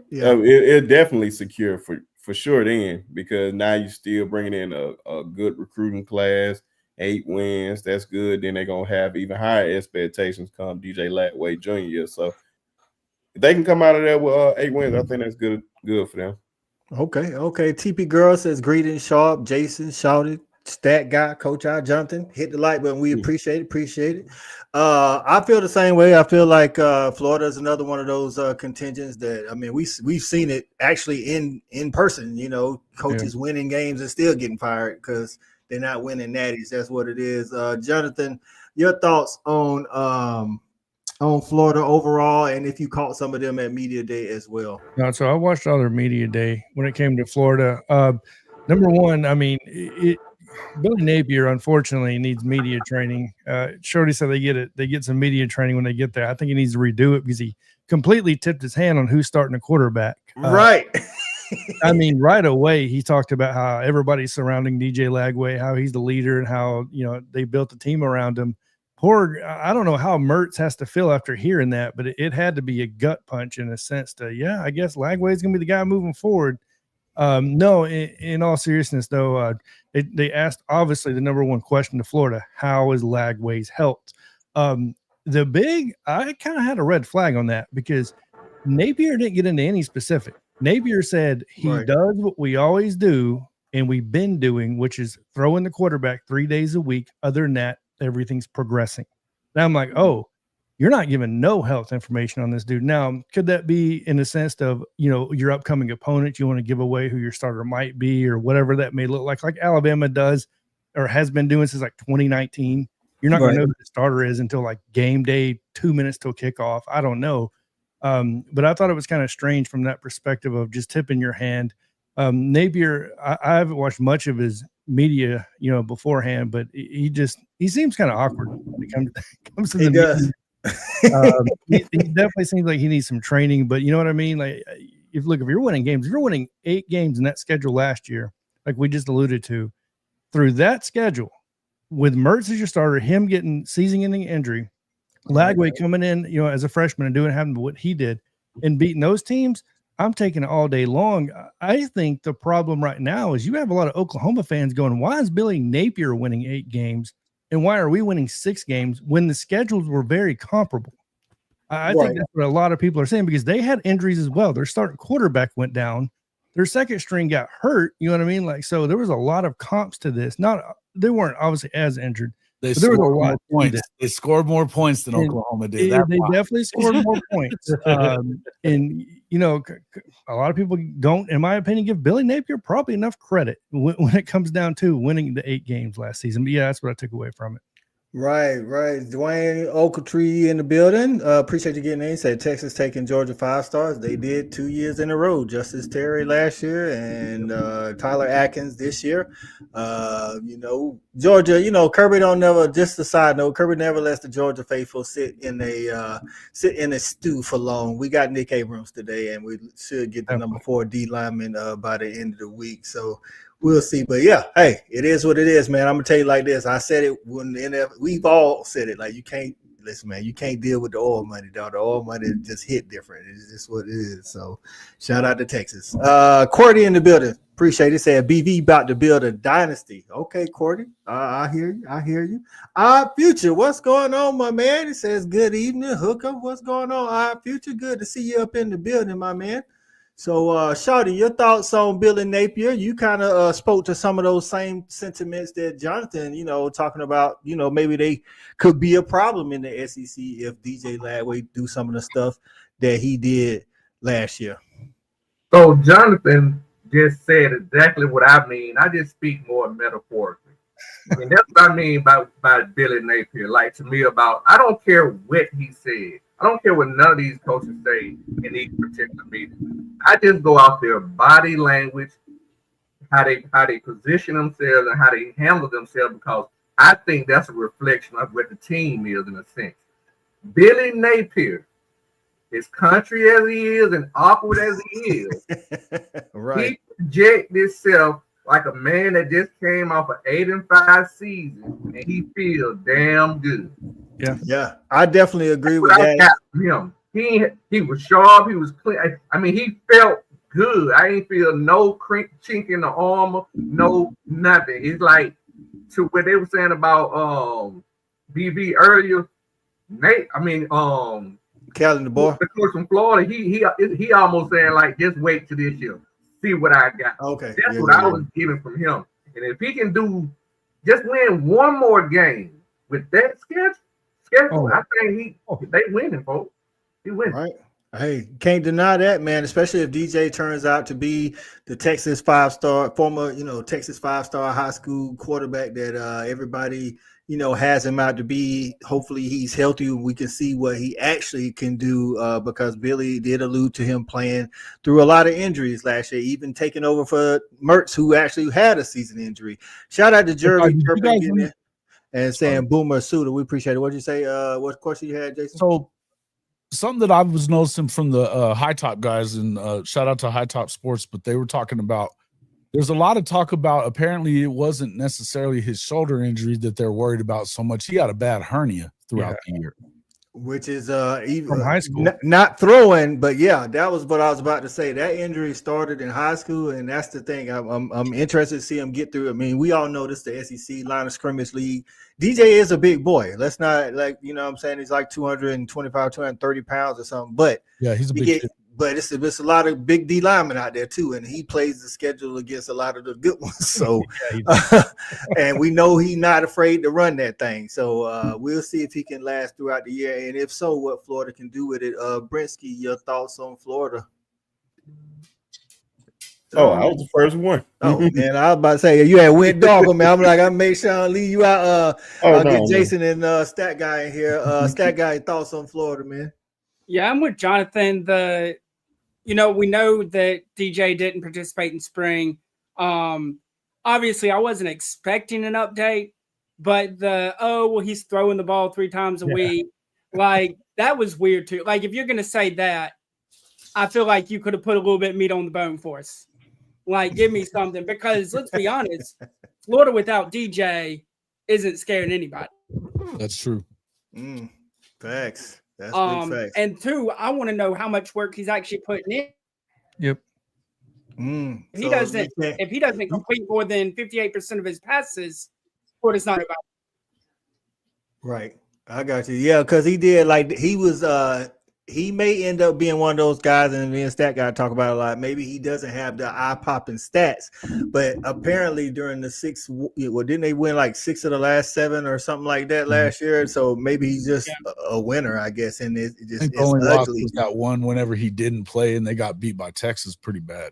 Speaker 6: Yeah, it definitely secure for sure then, because now you're still bringing in a good recruiting class, 8 wins. That's good. Then they're going to have even higher expectations come DJ Latway Jr. So if they can come out of there with 8 wins, I think that's good for them.
Speaker 2: Okay. TP Girl says greetings, Sharp. Jason shouted. Stat guy, Coach I, Jonathan, hit the like button. We appreciate it. I feel the same way. I feel like Florida is another one of those contingents that, I mean, we've seen it actually in person. You know, coaches winning games and still getting fired because they're not winning natties. That's what it is. Jonathan, your thoughts on Florida overall, and if you caught some of them at media day as well.
Speaker 1: No, so I watched all their media day when it came to Florida. Number one, I mean, Billy Napier unfortunately needs media training. Shorty said they get some media training when they get there. I think he needs to redo it because he completely tipped his hand on who's starting a quarterback.
Speaker 2: Right.
Speaker 1: I mean, right away he talked about how everybody's surrounding DJ Lagway, how he's the leader, and how they built a team around him. I don't know how Mertz has to feel after hearing that, but it had to be a gut punch in a sense to, I guess Lagway's going to be the guy moving forward. No, in all seriousness, though, they asked, obviously, the number one question to Florida: how is Lagway's health? I kind of had a red flag on that because Napier didn't get into any specific. Napier said he does what we always do and we've been doing, which is throwing the quarterback 3 days a week. Other than that, everything's progressing. Now I'm like, oh, you're not giving no health information on this dude. Now, could that be in the sense of, your upcoming opponent, you want to give away who your starter might be or whatever that may look like Alabama does or has been doing since like 2019. You're not going to know who the starter is until like game day, 2 minutes till kickoff. I don't know. But I thought it was kind of strange from that perspective of just tipping your hand. Napier, I haven't watched much of his media, beforehand, but he seems kind of awkward when it comes to the media. He definitely seems like he needs some training, but you know what I mean? Like, if you're winning games, if you're winning 8 games in that schedule last year, like we just alluded to, through that schedule, with Mertz as your starter, him getting season-ending injury, Lagway coming in, as a freshman and having what he did and beating those teams, I'm taking it all day long. I think the problem right now is you have a lot of Oklahoma fans going, why is Billy Napier winning 8 games? And why are we winning 6 games when the schedules were very comparable? I think that's what a lot of people are saying because they had injuries as well. Their starting quarterback went down. Their second string got hurt. You know what I mean? Like, so there was a lot of comps to this. They weren't obviously as injured.
Speaker 4: They scored more points. They scored more points than Oklahoma did.
Speaker 1: They definitely scored more points. And a lot of people don't, in my opinion, give Billy Napier probably enough credit when it comes down to winning the 8 games last season. But that's what I took away from it.
Speaker 2: Right. Dwayne Oakletree in the building. Appreciate you getting in. He said Texas taking Georgia 5 stars. They did 2 years in a row. Justice Terry last year and Tyler Atkins this year. Georgia, Kirby don't never, just a side note, Kirby never lets the Georgia faithful sit in a stew for long. We got Nick Abrams today, and we should get the number 4 D lineman by the end of the week. So we'll see. But hey, it is what it is, man. I'm gonna tell you like this. I said it when we've all said it. Like, you can't listen, man. You can't deal with the oil money, dog. The oil money just hit different. It's just what it is. So shout out to Texas. Cordy in the building. Appreciate it. Said BV about to build a dynasty. Okay, Cordy. I hear you. Future, what's going on, my man? It says good evening, hookup. What's going on? Future, good to see you up in the building, my man. So, Shawty, your thoughts on Billy Napier? You kind of spoke to some of those same sentiments that Jonathan, talking about, maybe they could be a problem in the SEC if DJ Lagway do some of the stuff that he did last year.
Speaker 7: So Jonathan just said exactly what I mean. I just speak more metaphorically. And that's what I mean by Billy Napier. Like, to me, I don't care what he said. I don't care what none of these coaches say in these particular meetings. I just go off their body language, how they position themselves and how they handle themselves, because I think that's a reflection of what the team is in a sense. Billy Napier, as country as he is and awkward as he is, he projects himself like a man that just came off an 8-5 season, and he feels damn good.
Speaker 2: Yeah, I definitely agree with that.
Speaker 7: Him. He was sharp. He was clean. I mean, he felt good. I ain't feel no chink in the armor, no nothing. It's like, to what they were saying about BV earlier.
Speaker 2: Calvin the boy.
Speaker 7: The coach from Florida, he almost saying like, just wait till this year, see what I got.
Speaker 2: Okay,
Speaker 7: That's what I was getting from him. And if he can do just win one more game with that schedule, I think they winning, folks. He winning.
Speaker 2: Right. Hey, can't deny that, man. Especially if DJ turns out to be the Texas former Texas 5-star high school quarterback that everybody has him out to be. Hopefully he's healthy and we can see what he actually can do, because Billy did allude to him playing through a lot of injuries last year, even taking over for Mertz, who actually had a season injury. Shout out to Jeremy and saying Boomer Suda. We appreciate it. What'd you say? What question you had, Jason?
Speaker 4: So something that I was noticing from the High Top guys, and shout out to High Top Sports, but they were talking about, there's a lot of talk about, apparently it wasn't necessarily his shoulder injury that they're worried about so much. He had a bad hernia throughout the year.
Speaker 2: Which is even
Speaker 1: from high school,
Speaker 2: not throwing, but yeah, that was what I was about to say. That injury started in high school, and that's the thing. I'm interested to see him get through. I mean, we all know this, the SEC line of scrimmage league. DJ is a big boy. Let's not what I'm saying, he's like 225, 230 pounds or something. But
Speaker 4: yeah, he's a big kid.
Speaker 2: But it's a lot of big D linemen out there too, and he plays the schedule against a lot of the good ones. So, and we know he's not afraid to run that thing. So we'll see if he can last throughout the year, and if so, what Florida can do with it. Brinsky, your thoughts on Florida?
Speaker 6: Oh, I was the first one.
Speaker 2: Oh man, I was about to say you had went dog on me. I'm like, I made sure I leave you out. I'll get Jason and Stat Guy in here. Stat Guy, thoughts on Florida, man?
Speaker 5: Yeah, I'm with Jonathan. We know that DJ didn't participate in spring. Obviously, I wasn't expecting an update, but he's throwing the ball 3 times a week. Like, that was weird too. Like, if you're going to say that, I feel like you could have put a little bit of meat on the bone for us. Like, give me something, because let's be honest, Florida without DJ isn't scaring anybody.
Speaker 4: That's true.
Speaker 2: Facts. That's big facts.
Speaker 5: And 2, I want to know how much work he's actually putting in.
Speaker 1: Yep.
Speaker 5: If he doesn't complete more than 58% of his passes, Florida's not about.
Speaker 2: Right. I got you. Yeah, because he did, he may end up being one of those guys, and me and Stat Guy talk about it a lot. Maybe he doesn't have the eye-popping stats, but apparently during the 6, didn't they win like 6 of the last 7 or something like that last year? So maybe he's just a winner, I guess. And it's
Speaker 4: only
Speaker 2: ugly.
Speaker 4: Was that one whenever he didn't play, and they got beat by Texas pretty bad.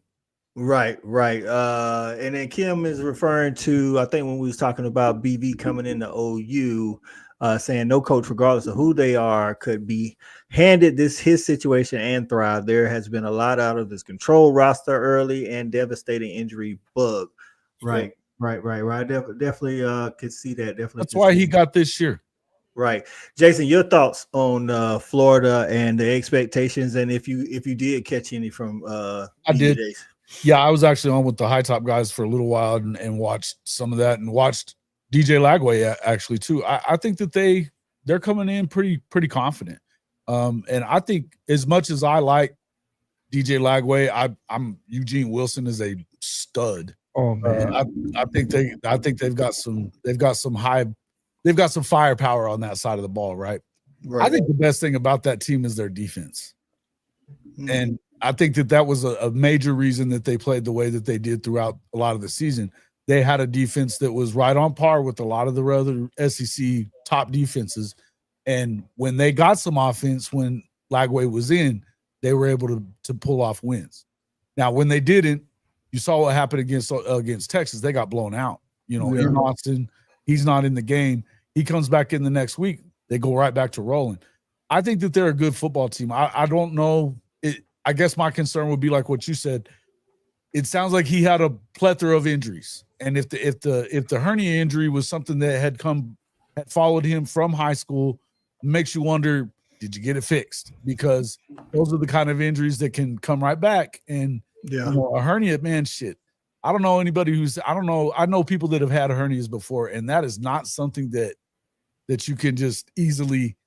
Speaker 2: Right. And then Kim is referring to, I think when we was talking about BV coming into OU, saying no coach, regardless of who they are, could be handed his situation and thrive. There has been a lot out of this control roster early and devastating injury bug. Right. Definitely could see that.
Speaker 4: That's why he got this year.
Speaker 2: Right. Jason, your thoughts on Florida and the expectations, and if you did catch any from
Speaker 4: I did. Yeah, I was actually on with the High Top guys for a little while and watched some of that, and watched DJ Lagway actually too. I think that they're coming in pretty confident. And I think as much as I like DJ Lagway, I'm Eugene Wilson is a stud.
Speaker 1: Oh man,
Speaker 4: I think they've got some firepower on that side of the ball, right? I think the best thing about that team is their defense, and I think that was a major reason that they played the way that they did throughout a lot of the season. They had a defense that was right on par with a lot of the other SEC top defenses. And when they got some offense, when Lagway was in, they were able to pull off wins. Now, when they didn't, you saw what happened against Texas. They got blown out. In Austin, he's not in the game. He comes back in the next week. They go right back to rolling. I think that they're a good football team. I don't know. I guess my concern would be like what you said. It sounds like he had a plethora of injuries. And if the hernia injury was something that had followed him from high school, makes you wonder, did you get it fixed? Because those are the kind of injuries that can come right back. And a hernia, man, shit. I don't know anybody I know people that have had hernias before, and that is not something that you can just easily,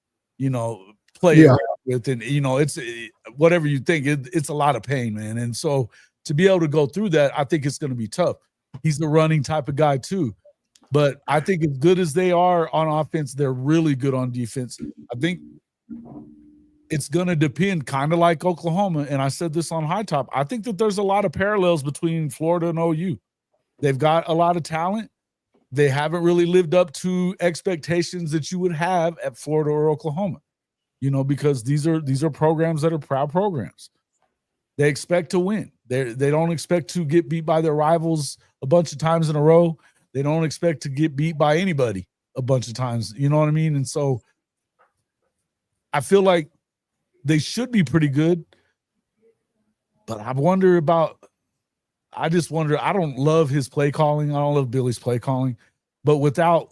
Speaker 4: play around with. And, it's whatever you think, it's a lot of pain, man. And so to be able to go through that, I think it's going to be tough. He's the running type of guy too. But I think as good as they are on offense, they're really good on defense. I think it's going to depend, kind of like Oklahoma. And I said this on High Top. I think that there's a lot of parallels between Florida and OU. They've got a lot of talent. They haven't really lived up to expectations that you would have at Florida or Oklahoma, because these are programs that are proud programs. They expect to win. They don't expect to get beat by their rivals a bunch of times in a row. They don't expect to get beat by anybody a bunch of times. You know what I mean? And so I feel like they should be pretty good. But I just wonder, I don't love his play calling. I don't love Billy's play calling. But without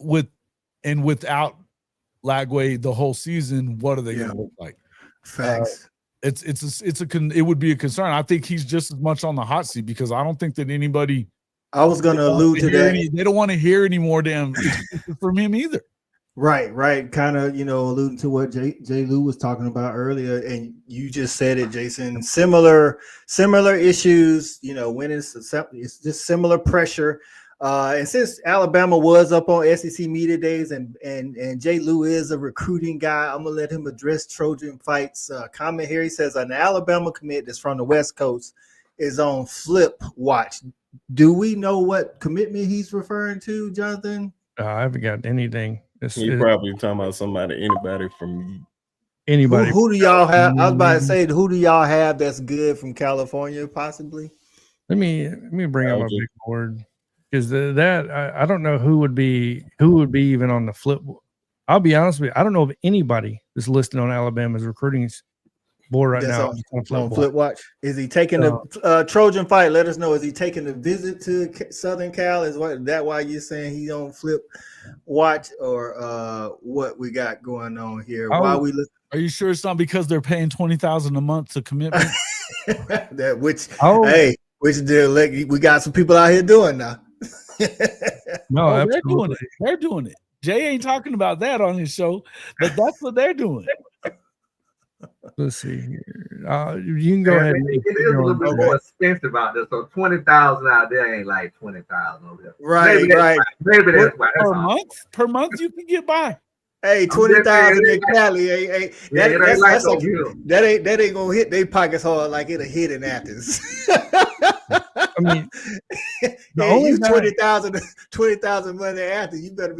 Speaker 4: Lagway the whole season, what are they going to look like?
Speaker 2: Facts.
Speaker 4: It would be a concern. I think he's just as much on the hot seat because I don't think that anybody.
Speaker 2: I was going to allude to that.
Speaker 4: They don't want to hear any more damn from him either.
Speaker 2: Right. Kind of, alluding to what Jay Lou was talking about earlier, and you just said it, Jason. Similar issues, winning. It's just similar pressure. And since Alabama was up on SEC Media Days, and Jay Lou is a recruiting guy, I'm gonna let him address Trojan Fights comment here. He says an Alabama commit that's from the West Coast is on flip watch. Do we know what commitment he's referring to, Jonathan?
Speaker 1: I haven't got anything.
Speaker 6: You're probably talking about anybody from
Speaker 1: anybody.
Speaker 2: Who do y'all have? I was about to say, who do y'all have that's good from California, possibly?
Speaker 1: Let me bring up my big board. Because I don't know who would be even on the flip. I'll be honest with you. I don't know of anybody that's listed on Alabama's recruiting board right now.
Speaker 2: On flip watch. Is he taking the Trojan Fight? Let us know. Is he taking the visit to Southern Cal? Is that why you're saying he's on flip watch, or what we got going on here? Are
Speaker 4: you sure it's not because they're paying $20,000 a month to commitment?
Speaker 2: We got some people out here doing now.
Speaker 1: No,
Speaker 4: they're doing it. Jay ain't talking about that on his show, but that's what they're doing.
Speaker 1: Let's see here. You can go ahead.
Speaker 7: It is a little bit more expensive out there, so 20,000 out there ain't like 20,000 over there.
Speaker 2: Right.
Speaker 7: Maybe that's why.
Speaker 4: Per month you can get by.
Speaker 2: Hey, 20,000 in Cali. That ain't gonna hit their pockets hard like it'll hit in Athens.
Speaker 1: I mean,
Speaker 2: you 20,000 money after you better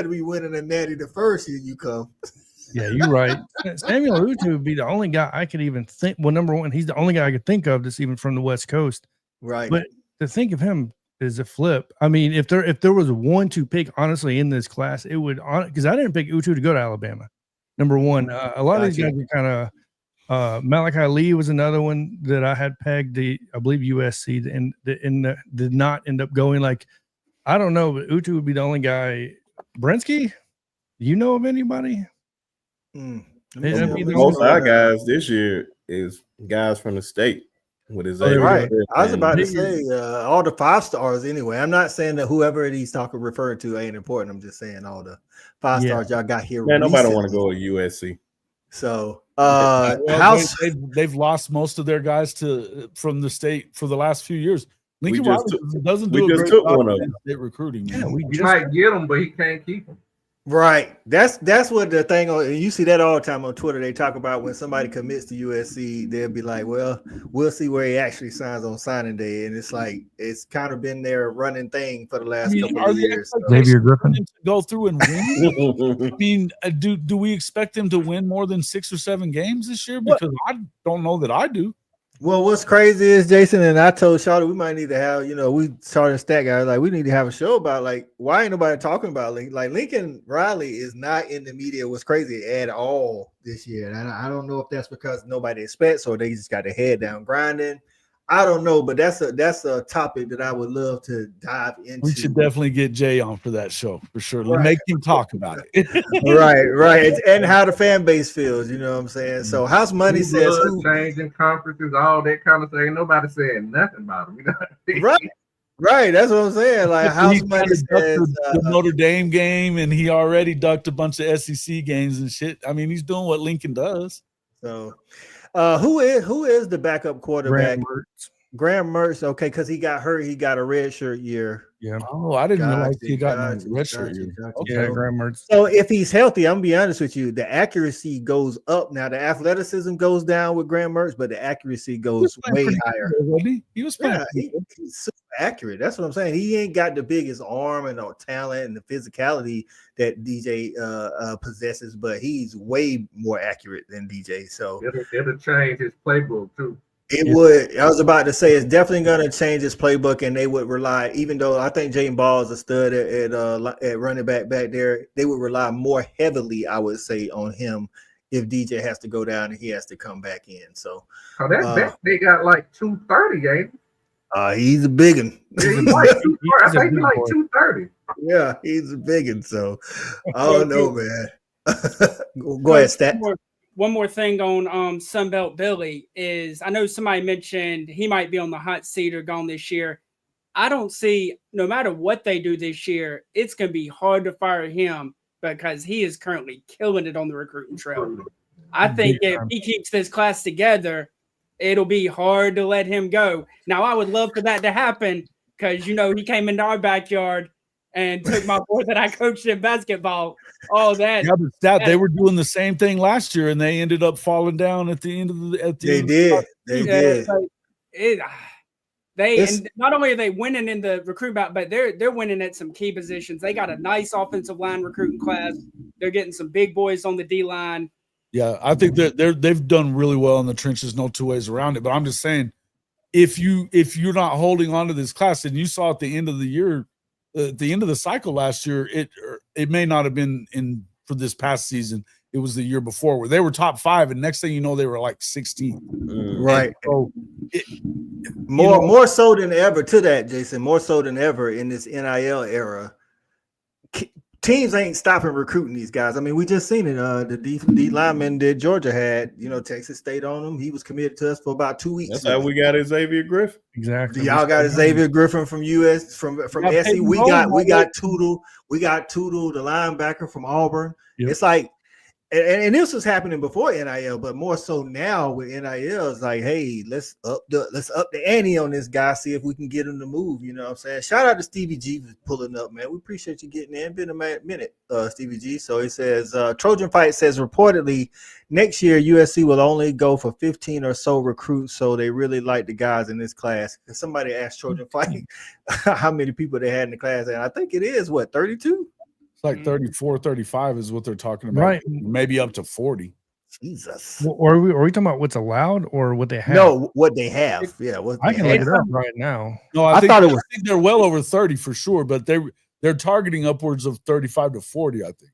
Speaker 2: be winning a natty the first year you come.
Speaker 1: Yeah, you're right. Samuel Utu would be the only guy I could even think. Well, number one, he's the only guy I could think of that's even from the West Coast.
Speaker 2: Right.
Speaker 1: But to think of him is a flip. I mean, if there was one to pick, honestly, in this class, it would, because I didn't pick Utu to go to Alabama. Number one, a lot of these guys are kind of. Malachi Lee was another one that I had pegged. I believe USC, and did not end up going. Like, I don't know, but Utu would be the only guy. Brensky, do you know of anybody?
Speaker 6: Most of our guys this year is guys from the state. What is that?
Speaker 2: Right. I was about to say all the 5 stars anyway. I'm not saying that whoever he's referring to ain't important. I'm just saying all the 5 stars y'all got here.
Speaker 6: Man, nobody want to go to USC.
Speaker 2: So
Speaker 4: they've lost most of their guys from the state for the last few years. Lincoln Riley doesn't do a great job of state recruiting.
Speaker 7: Yeah, we might get him, but he can't keep him.
Speaker 2: Right. That's what the thing. You see that all the time on Twitter. They talk about when somebody commits to USC, they'll be like, "Well, we'll see where he actually signs on signing day." And it's like it's kind of been their running thing for the last couple of years.
Speaker 1: Xavier Griffin
Speaker 4: to go through and win. I mean, do we expect them to win more than 6 or 7 games this year? Because I don't know that I do.
Speaker 2: Well, what's crazy is, Jason, and I told Charlotte we might need to have, we started stat guys, like we need to have a show about like why ain't nobody talking about Lincoln? Like Lincoln Riley is not in the media what's crazy at all this year. And I don't know if that's because nobody expects or they just got their head down grinding. I don't know, but that's a topic that I would love to dive into.
Speaker 4: We should definitely get Jay on for that show for sure. Right. Make him talk about it.
Speaker 2: right. And how the fan base feels, you know what I'm saying? So House Money says
Speaker 7: changing conferences, all that kind of thing. Ain't nobody saying nothing about him.
Speaker 2: Right. That's what I'm saying. Like House Money says
Speaker 4: the Notre Dame game, and he already ducked a bunch of SEC games and shit. I mean, he's doing what Lincoln does.
Speaker 2: So who is the backup quarterback? Graham Mertz, okay, because he got hurt. He got a red shirt year.
Speaker 1: Yeah.
Speaker 4: Oh, I didn't realize he got a red shirt.
Speaker 1: Yeah, Graham Mertz.
Speaker 2: So if he's healthy, I'm gonna be honest with you, the accuracy goes up. Now the athleticism goes down with Graham Mertz, but the accuracy goes way higher.
Speaker 4: He was playing.
Speaker 2: Yeah, he's super accurate. That's what I'm saying. He ain't got the biggest arm and the talent and the physicality that DJ possesses, but he's way more accurate than DJ. So
Speaker 7: it'll change his playbook too.
Speaker 2: It would. I was about to say it's definitely going to change his playbook, and they would rely. Even though I think Jaden Ball is a stud at running back there, they would rely more heavily, I would say, on him if DJ has to go down and he has to come back in. So,
Speaker 7: that they got like 230, ain't he?
Speaker 2: He's a big one.
Speaker 7: I think he's like 230.
Speaker 2: Yeah, he's a big one. So, I don't know, man. Go ahead, Stat.
Speaker 5: One more thing on Sunbelt Billy is I know somebody mentioned he might be on the hot seat or gone this year. I don't see, no matter what they do this year, it's going to be hard to fire him because he is currently killing it on the recruiting trail. I think if he keeps this class together, it'll be hard to let him go. Now, I would love for that to happen because, you know, he came into our backyard and took my boy that I coached in basketball. All that.
Speaker 4: Yeah, but they were doing the same thing last year, and they ended up falling down at the end of the.
Speaker 2: They did.
Speaker 5: And not only are they winning in the recruitment, but they're winning at some key positions. They got a nice offensive line recruiting class. They're getting some big boys on the D line.
Speaker 4: Yeah, I think that they've done really well in the trenches. No two ways around it. But I'm just saying, if you're not holding on to this class, and you saw at the end of the year. At the end of the cycle last year, it may not have been in for this past season. It was the year before where they were top 5, and next thing you know, they were like 16.
Speaker 2: Right.
Speaker 4: So
Speaker 2: more so than ever to that, Jason. More so than ever in this NIL era. Teams ain't stopping recruiting these guys. I mean, we just seen it. The D lineman that Georgia had, you know, Texas State on him. He was committed to us for about 2 weeks.
Speaker 6: That's how we got Xavier Griffin.
Speaker 1: Exactly.
Speaker 2: Y'all got Xavier Griffin from US from SC. We got Tootle. We got Tootle, the linebacker from Auburn. Yep. It's like, and this was happening before NIL, but more so now with NIL. It's like, hey, let's up the ante on this guy, see if we can get him to move. You know what I'm saying? Shout out to Stevie G for pulling up, man. We appreciate you getting in. Been a minute, Stevie G. So it says Trojan Fight says reportedly next year USC will only go for 15 or so recruits. So they really like the guys in this class. And somebody asked Trojan Fight how many people they had in the class, and I think it is 32.
Speaker 4: Like 34, 35 is what they're talking about.
Speaker 1: Right.
Speaker 4: Maybe up to 40.
Speaker 2: Jesus.
Speaker 1: Or are we talking about what's allowed or what they have?
Speaker 2: No, what they have. Yeah.
Speaker 1: I can look it up right now.
Speaker 4: No, I think they're well over 30 for sure, but they're targeting upwards of 35 to 40, I think.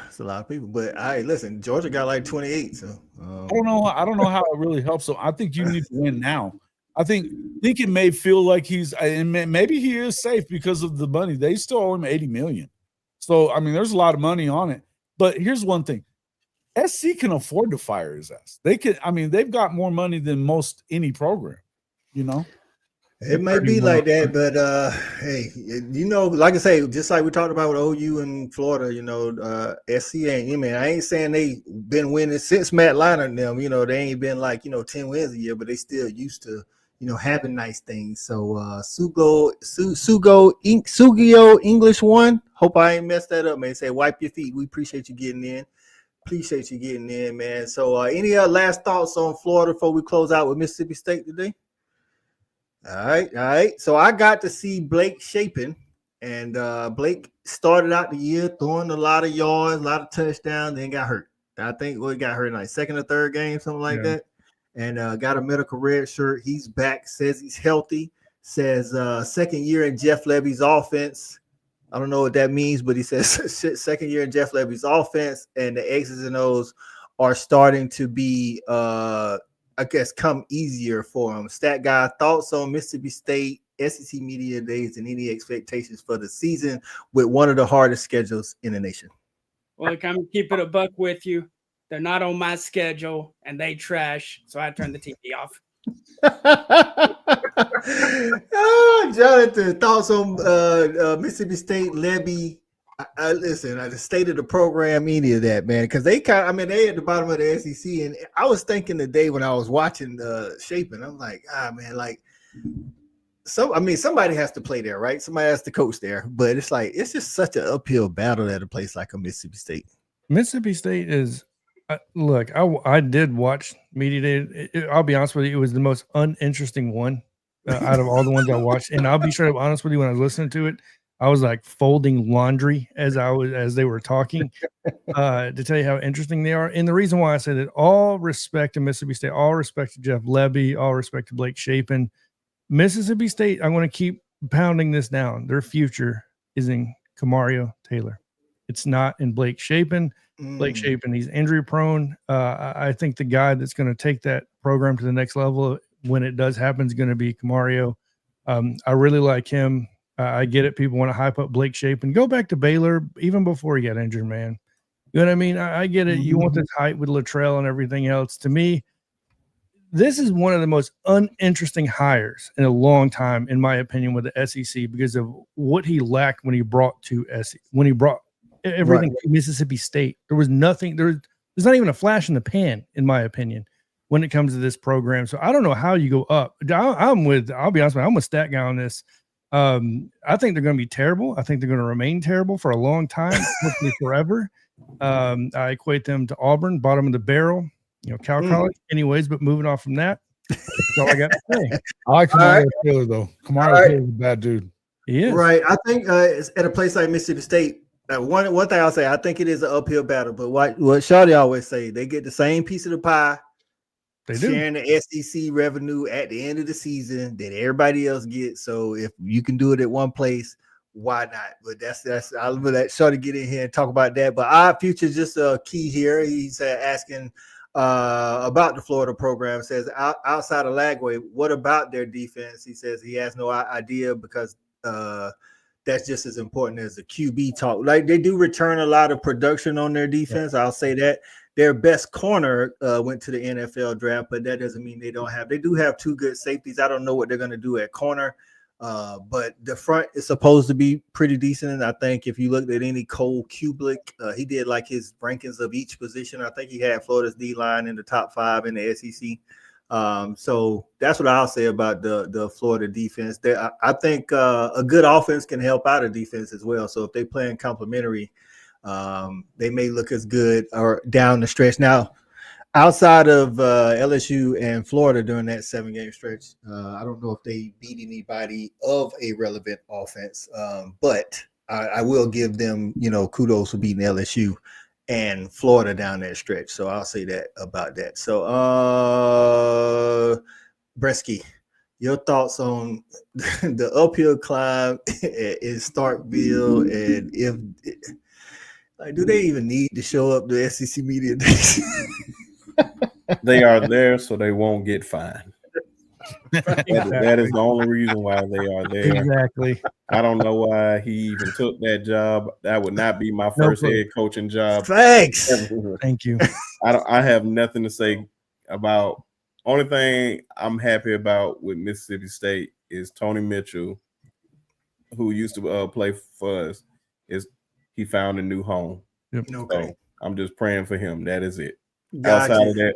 Speaker 2: It's a lot of people, but listen, Georgia got like 28. So
Speaker 4: I don't know how it really helps. So I think you need to win now. I think it may feel like maybe he is safe because of the money. They still owe him $80 million. So, I mean, there's a lot of money on it. But here's one thing. SC can afford to fire his ass. They've got more money than most any program, you know?
Speaker 2: It may be like that, but hey, you know, like I say, just like we talked about with OU and Florida, you know, SC ain't, man, I ain't saying they been winning since Matt Leinart and them, you know, they ain't been like, 10 wins a year, but they still used to, having nice things. So Sugio English 1. Hope I ain't messed that up, man. Say wipe your feet. We appreciate you getting in. Appreciate you getting in, man. So any last thoughts on Florida before we close out with Mississippi State today? All right. So I got to see Blake Shapen, and Blake started out the year throwing a lot of yards, a lot of touchdowns, then got hurt. I think he got hurt in like second or third game, something like that. And got a medical red shirt. He's back, says he's healthy, says second year in Jeff Levy's offense. I don't know what that means, but he says second year in Jeff Levy's offense, and the X's and O's are starting to be, I guess, come easier for him. Stat guy, thoughts on Mississippi State, SEC Media Days, and any expectations for the season with one of the hardest schedules in the nation?
Speaker 5: Well, look, I'm keeping a buck with you. They're not on my schedule, and they trash, so I turned the TV off.
Speaker 2: Jonathan, thoughts on Mississippi State, Levy, I listen. I just stated the program any of that, man, because they they at the bottom of the SEC, and I was thinking today when I was watching Shaping, I'm like, man, like, somebody has to play there, right? Somebody has to coach there, but it's like it's just such an uphill battle at a place like a Mississippi State.
Speaker 1: Mississippi State is. Look, I did watch Media Day. I'll be honest with you, it was the most uninteresting one out of all the ones I watched, and I'll be straight up honest with you. When I was listening to it, I was like folding laundry as they were talking to tell you how interesting they are. And the reason why I say that, all respect to Mississippi State, all respect to Jeff Lebby, all respect to Blake Shapen. Mississippi State, I want to keep pounding this down. Their future is in Kamario Taylor. It's not in Blake Shapen. Blake Shapen, he's injury prone. I think the guy that's going to take that program to the next level when it does happen is going to be Kamario. I really like him. I get it. People want to hype up Blake Shapen. Go back to Baylor even before he got injured, man. You know what I mean? I get it. You want this hype with Luttrell and everything else. To me, this is one of the most uninteresting hires in a long time, in my opinion, with the SEC, because of what he lacked when he brought everything to Mississippi State. There was nothing. There's not even a flash in the pan, in my opinion, when it comes to this program. So I don't know how you go up. I'll be honest with you, I'm with Stat Guy on this. I think they're going to be terrible. I think they're going to remain terrible for a long time, hopefully forever. I equate them to Auburn, bottom of the barrel, Cal College. Anyways, but moving on from that, that's all I got to say.
Speaker 4: I like Kamario Taylor, though. Kamario Taylor's a bad dude.
Speaker 1: He is.
Speaker 2: Right. I think it's at a place like Mississippi State, one thing I'll say, I think it is an uphill battle, but what Shawty always say, they get the same piece of the pie. They do. Sharing the SEC revenue at the end of the season that everybody else gets. So if you can do it at one place, why not? But that's I'll let Shawty get in here and talk about that. But our future is just a key here. He's asking about the Florida program. Says outside of Lagway, what about their defense? He says he has no idea because that's just as important as the QB talk. Like, they do return a lot of production on their defense. I'll say that. Their best corner went to the NFL draft, but that doesn't mean they do have two good safeties. I don't know what they're going to do at corner, but the front is supposed to be pretty decent. And I think if you looked at any Cole Kublik, he did like his rankings of each position. I think he had Florida's D-line in the top 5 in the SEC. So that's what I'll say about the Florida defense. I think a good offense can help out a defense as well. So if they play in complementary, they may look as good or down the stretch. Now, outside of LSU and Florida during that 7-game stretch, I don't know if they beat anybody of a relevant offense, but I will give them, kudos for beating LSU and Florida down that stretch. So I'll say that about that. So, Bresky, your thoughts on the uphill climb in Starkville, and if do they even need to show up to SEC Media Days?
Speaker 6: They are there so they won't get fined. That is the only reason why they are there.
Speaker 1: Exactly.
Speaker 6: I don't know why he even took that job. That would not be my first head coaching job.
Speaker 2: Thanks.
Speaker 1: Thank you.
Speaker 6: I have nothing to say about. Only thing I'm happy about with Mississippi State is Tony Mitchell, who used to play for us, he found a new home.
Speaker 1: Yep.
Speaker 2: Okay.
Speaker 6: So I'm just praying for him. That is it.
Speaker 2: Gotcha.
Speaker 6: Outside of that,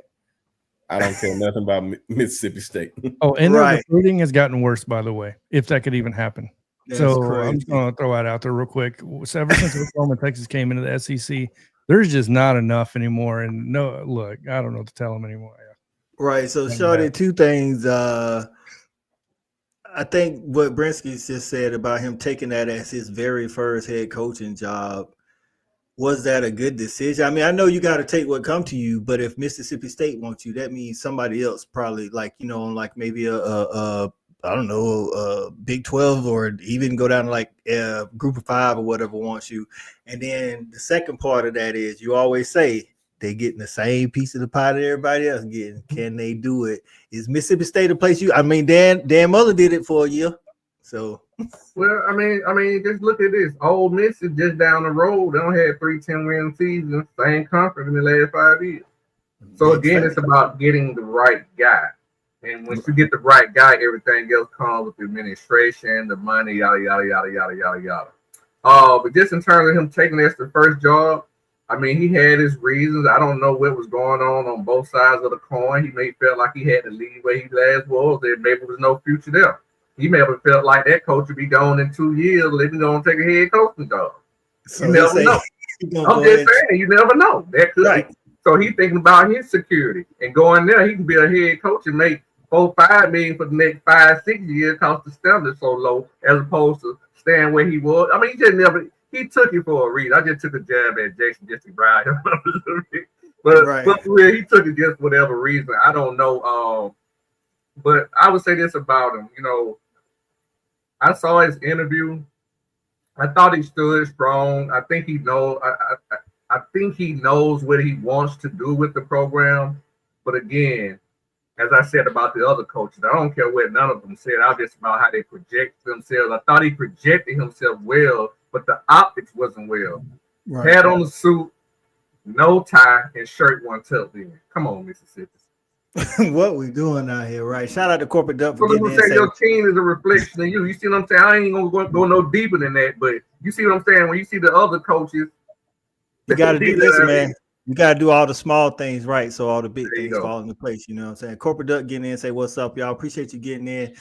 Speaker 6: I don't care nothing about Mississippi State.
Speaker 1: Oh, and their recruiting has gotten worse, by the way, if that could even happen.
Speaker 2: That's
Speaker 1: so
Speaker 2: crazy.
Speaker 1: I'm just going to throw that out there real quick. So ever since Oklahoma and Texas came into the SEC, there's just not enough anymore. And no, look, I don't know what to tell them anymore.
Speaker 2: Right. So, Shorty, two things. I think what Brinsky just said about him taking that as his very first head coaching job, was that a good decision? I mean, I know you got to take what comes to you, but if Mississippi State wants you, that means somebody else probably, like, maybe a Big 12, or even go down to like a Group of 5 or whatever wants you. And then the second part of that is, you always say they getting the same piece of the pie that everybody else getting. Can they do it? Is Mississippi State a place you? I mean, Dan Muller did it for a year. So,
Speaker 7: well, I mean, just look at this. Ole Miss is just down the road. They don't have 3 10-win seasons, same conference in the last 5 years. So again, it's about getting the right guy. And once you get the right guy, everything else comes with the administration, the money, yada yada yada yada yada yada. But just in terms of him taking this the first job, I mean, he had his reasons. I don't know what was going on both sides of the coin. He may feel like he had to leave where he last was. There maybe was no future there. He may have felt like that coach would be gone in 2 years, living on take a head coaching job.
Speaker 2: So
Speaker 7: you never know. I'm just saying, you never know. That could
Speaker 2: right.
Speaker 7: So he's thinking about his security and going there. He can be a head coach and make $4-5 million for the next 5-6 years because the standard's so low, as opposed to staying where he was. I mean, he took it for a reason. I just took a jab at Jason just to ride him a little bit. But he took it just for whatever reason. I don't know. But I would say this about him. You know, I saw his interview. I thought he stood strong. I think he knows. I think he knows what he wants to do with the program. But again, as I said about the other coaches, I don't care what none of them said. I was just about how they project themselves. I thought he projected himself well, but the optics wasn't well. Right. Had on the suit, no tie, and shirt one tucked in. Come on, Mississippi.
Speaker 2: What we doing out here, right? Shout out to Corporate Duck for
Speaker 7: getting in. Say your team is a reflection of you. You see what I'm saying? I ain't gonna go no deeper than that, but you see what I'm saying? When you see the other coaches,
Speaker 2: you gotta do this, man. You gotta do all the small things right, so all the big things fall into place. You know what I'm saying? Corporate Duck getting in, say what's up, y'all. Appreciate you getting in.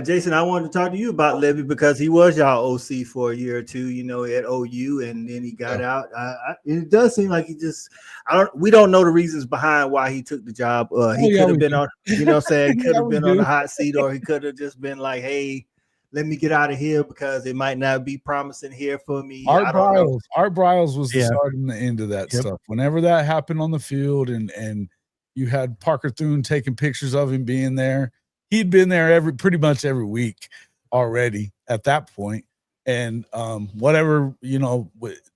Speaker 2: Jason, I wanted to talk to you about Levy because he was y'all OC for a year or two, you know, at OU, and then he got out. It does seem like we don't know the reasons behind why he took the job. He could have been on, you know what I'm saying? He could have been on the hot seat, or he could have just been like, hey, let me get out of here because it might not be promising here for me.
Speaker 4: Art Briles was the start and the end of that stuff. Whenever that happened on the field and you had Parker Thune taking pictures of him being there, he'd been there pretty much every week already at that point. And whatever, you know,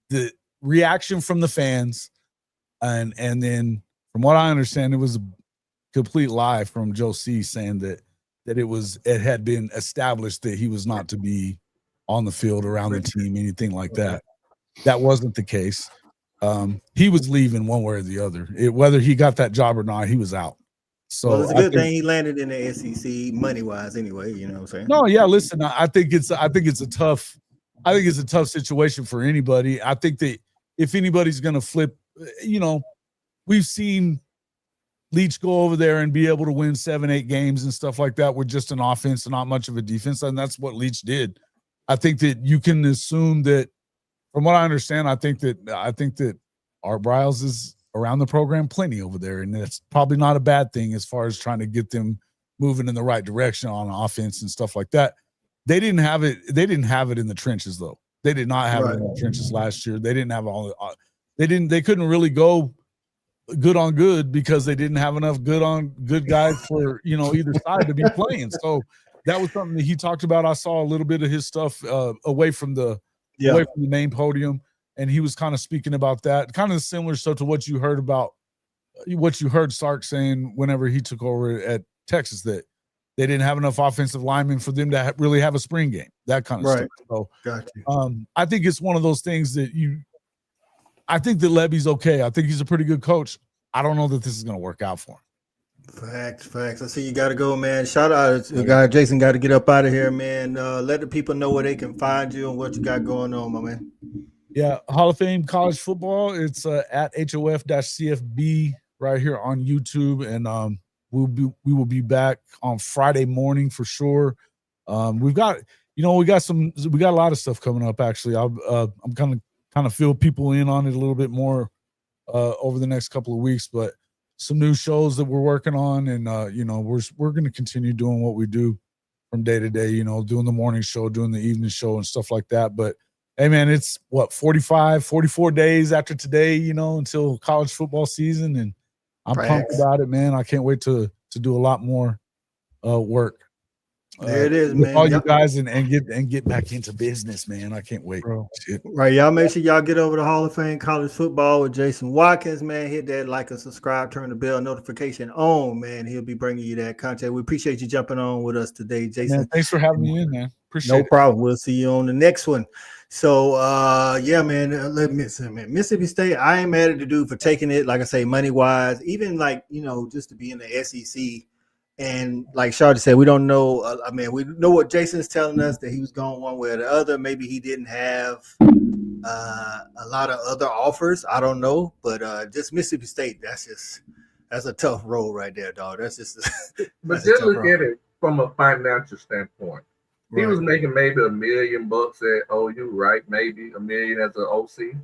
Speaker 4: the reaction from the fans and then from what I understand, it was a complete lie from Joe C saying that it had been established that he was not to be on the field around the team, anything like that. That wasn't the case. He was leaving one way or the other. Whether he got that job or not, he was out. So
Speaker 2: it's a good thing he landed in the SEC money wise anyway, you know what I'm saying?
Speaker 4: No, yeah, listen, I think it's a tough situation for anybody. I think that if anybody's going to flip, you know, we've seen Leach go over there and be able to win 7-8 games and stuff like that with just an offense and not much of a defense. And that's what Leach did. I think that you can assume that, from what I understand, I think that Art Briles is around the program plenty over there. And that's probably not a bad thing as far as trying to get them moving in the right direction on offense and stuff like that. They didn't have it in the trenches though. They did not have it in the trenches last year. They didn't have they couldn't really go good on good because they didn't have enough good guys for, you know, either side to be playing. So that was something that he talked about. I saw a little bit of his stuff away from the main podium, and he was kind of speaking about that, kind of similar stuff to what you heard Sark saying whenever he took over at Texas, that they didn't have enough offensive linemen for them to really have a spring game, that kind of stuff. So I think it's one of those things that I think that Levy's okay. I think he's a pretty good coach. I don't know that this is going to work out for him.
Speaker 2: Facts. I see you got to go, man. Shout out to the guy. Jason got to get up out of here, man. Let the people know where they can find you and what you got going on, my man.
Speaker 4: Yeah, Hall of Fame College Football. It's at HOF-CFB right here on YouTube, and we will be back on Friday morning for sure. We got a lot of stuff coming up. Actually, I'm kind of fill people in on it a little bit more over the next couple of weeks, but some new shows that we're working on, and we're going to continue doing what we do from day to day, you know, doing the morning show, doing the evening show and stuff like that. But hey man, it's 44 days after today, you know, until college football season, and I'm pumped about it, man. I can't wait to do a lot more work.
Speaker 2: There it is, man.
Speaker 4: All you guys and get back into business, man. I can't wait. Bro.
Speaker 2: Right, y'all make sure y'all get over to Hall of Fame College Football with Jason Watkins, man. Hit that like and subscribe, turn the bell notification on, man. He'll be bringing you that content. We appreciate you jumping on with us today, Jason.
Speaker 4: Man, thanks for having me in, man. Appreciate it.
Speaker 2: No problem. We'll see you on the next one. So, man, Mississippi State, I ain't mad at the dude for taking it, like I say, money-wise, even like, you know, just to be in the SEC And like Shawty said, we don't know. I mean, we know what Jason's telling us, that he was going one way or the other. Maybe he didn't have a lot of other offers. I don't know, but just Mississippi State, that's a tough road right there, dog. That's just.
Speaker 7: But just look at it from a financial standpoint. He was making maybe $1 million at OU, right? Maybe $1 million as an OC.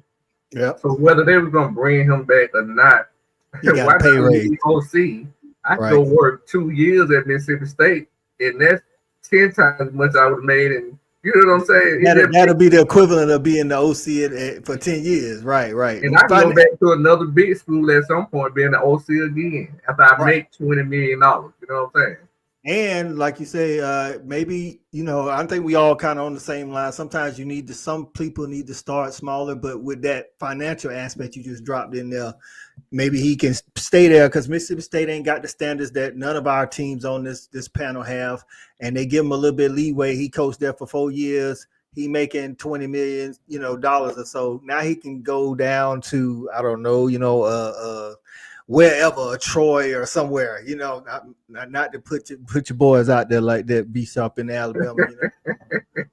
Speaker 2: Yeah.
Speaker 7: So whether they were going to bring him back or not, why
Speaker 2: pay raise.
Speaker 7: OC? I go work 2 years at Mississippi State, and that's 10 times as much I would have made. And you know what I'm saying?
Speaker 2: That'll be the equivalent of being the OC for 10 years. Right.
Speaker 7: And I can go back to another big school at some point, being the OC again, after I make $20 million. You know what I'm saying?
Speaker 2: And like you say, maybe, I think we all kind of on the same line. Sometimes some people need to start smaller, but with that financial aspect you just dropped in there, maybe he can stay there, because Mississippi State ain't got the standards that none of our teams on this panel have, and they give him a little bit of leeway. He coached there for 4 years. He making $20 million, dollars or so. Now he can go down to, I don't know, wherever, Troy or somewhere, not to put your boys out there like that, be sharp in Alabama.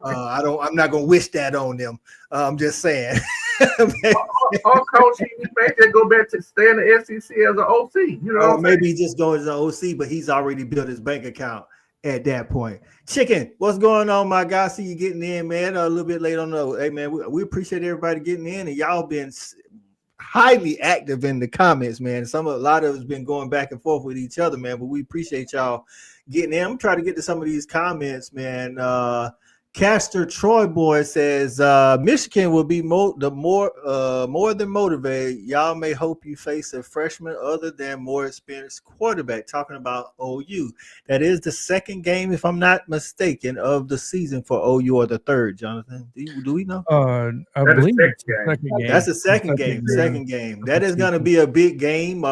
Speaker 2: I'm not gonna wish that on them. I'm just saying.
Speaker 7: Coach, he may just go back to stay in the SEC as an OC.
Speaker 2: Maybe he just goes as an OC, but he's already built his bank account at that point. Chicken, what's going on, my guy? See you getting in, man. A little bit late on the. Hey, man, we appreciate everybody getting in, and y'all been highly active in the comments, man. A lot of us been going back and forth with each other, man, but we appreciate y'all getting in. I'm trying to get to some of these comments, man. Caster Troy Boy says Michigan will be more than motivated. Y'all may hope you face a freshman other than more experienced quarterback. Talking about OU. That is the second game, if I'm not mistaken, of the season for OU, or the third. Jonathan, do we know?
Speaker 1: I believe it's the second game.
Speaker 2: That's the second game. Second game. That is going to be a big game.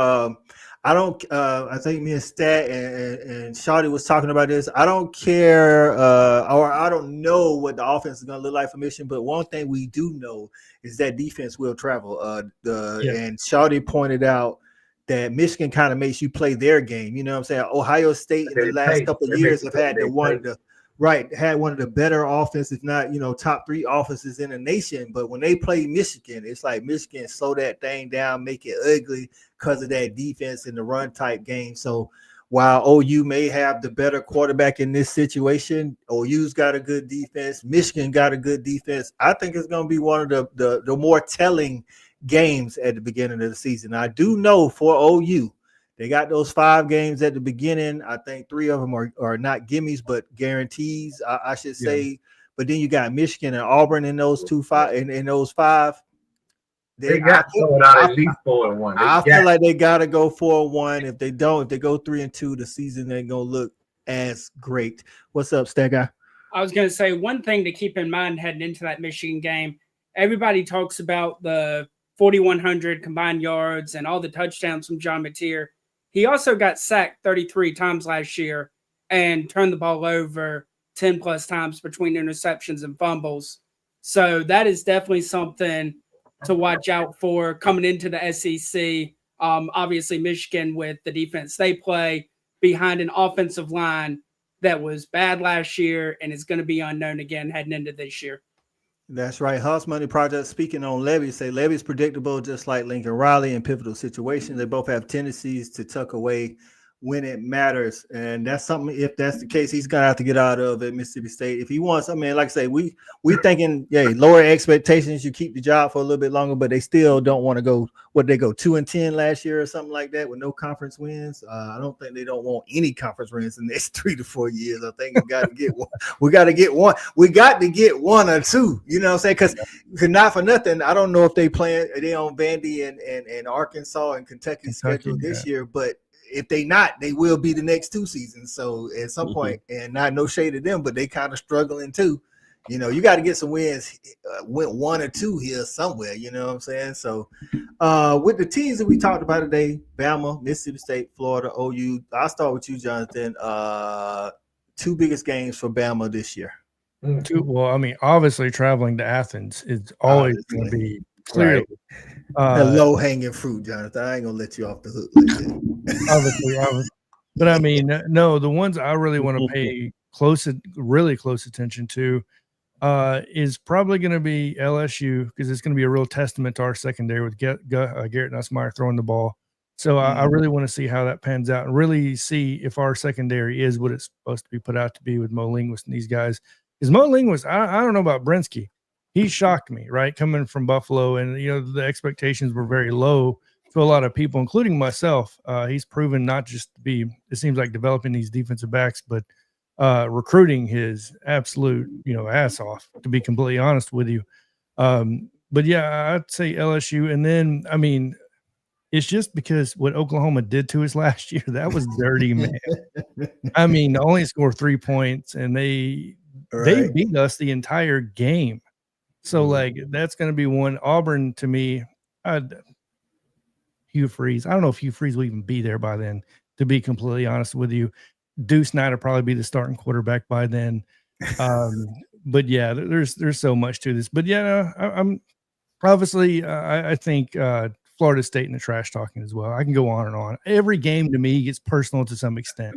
Speaker 2: I think me and Stat and Shawty was talking about this. I don't care, or I don't know what the offense is going to look like for Michigan, but one thing we do know is that defense will travel. And Shawty pointed out that Michigan kind of makes you play their game. You know what I'm saying? Ohio State in the last couple of years have had one of the better offenses, if not, top 3 offenses in the nation. But when they play Michigan, it's like Michigan slow that thing down, make it ugly because of that defense in the run type game. So while OU may have the better quarterback in this situation, OU's got a good defense. Michigan got a good defense. I think it's going to be one of the more telling games at the beginning of the season. I do know for OU, they got those 5 games at the beginning. I think 3 of them are not gimmies, but guarantees, I should say. Yeah. But then you got Michigan and Auburn in those 5. In those 5,
Speaker 7: they got sold out at least 4-1.
Speaker 2: I feel like they got to go 4-1. If they don't, if they go 3-2, the season ain't gonna look as great. What's up, Stag Guy?
Speaker 5: I was gonna say one thing to keep in mind heading into that Michigan game. Everybody talks about the 4,100 combined yards and all the touchdowns from John Mateer. He also got sacked 33 times last year and turned the ball over 10 plus times between interceptions and fumbles. So that is definitely something to watch out for coming into the SEC. Obviously, Michigan, with the defense they play, behind an offensive line that was bad last year and is going to be unknown again heading into this year.
Speaker 2: That's right. House Money Project speaking on Levy, say Levy's predictable, just like Lincoln Riley in pivotal situations. They both have tendencies to tuck away when it matters. And that's something, if that's the case, he's going to have to get out of at Mississippi State. If he wants, I mean, like I say, we thinking, lower expectations, you keep the job for a little bit longer, but they still don't want to go, they go 2-10 last year or something like that with no conference wins. I don't think they don't want any conference wins in the next 3 to 4 years. I think we got to get one. We got to get one. We got to get 1 or 2, you know what I'm saying? Because not for nothing, I don't know if they on Vandy and Arkansas and Kentucky schedule this year, but if they not, they will be the next 2 seasons. So at some point, and not no shade of them, but they kind of struggling too. You got to get some wins, win 1 or 2 here somewhere. You know what I'm saying? So with the teams that we talked about today, Bama, Mississippi State, Florida, OU. I'll start with you, Jonathan. 2 biggest games for Bama this year.
Speaker 1: Well, I mean, obviously traveling to Athens is always going to be clearly
Speaker 2: the low-hanging fruit, Jonathan. I ain't gonna let you off the hook like that.
Speaker 1: obviously, But I mean, no, the ones I really want to pay really close attention to is probably going to be LSU, because it's going to be a real testament to our secondary with Garrett Nussmeier throwing the ball. So I really want to see how that pans out and really see if our secondary is what it's supposed to be put out to be with Mo Linguist and these guys. Because Mo Linguist, I don't know about Brensky. He shocked me, right, coming from Buffalo, and the expectations were very low to a lot of people, including myself. He's proven not just to be, it seems like, developing these defensive backs, but recruiting his absolute, ass off, to be completely honest with you. But yeah, I'd say LSU. And then, I mean, it's just because what Oklahoma did to us last year, that was dirty, man. I mean, only scored 3 points, and they beat us the entire game. So, like, that's going to be one. Auburn, to me, Hugh Freeze. I don't know if Hugh Freeze will even be there by then, to be completely honest with you. Deuce Knight will probably be the starting quarterback by then. But yeah, there's so much to this. But yeah, I'm obviously I think Florida State in the trash talking as well. I can go on and on. Every game to me gets personal to some extent.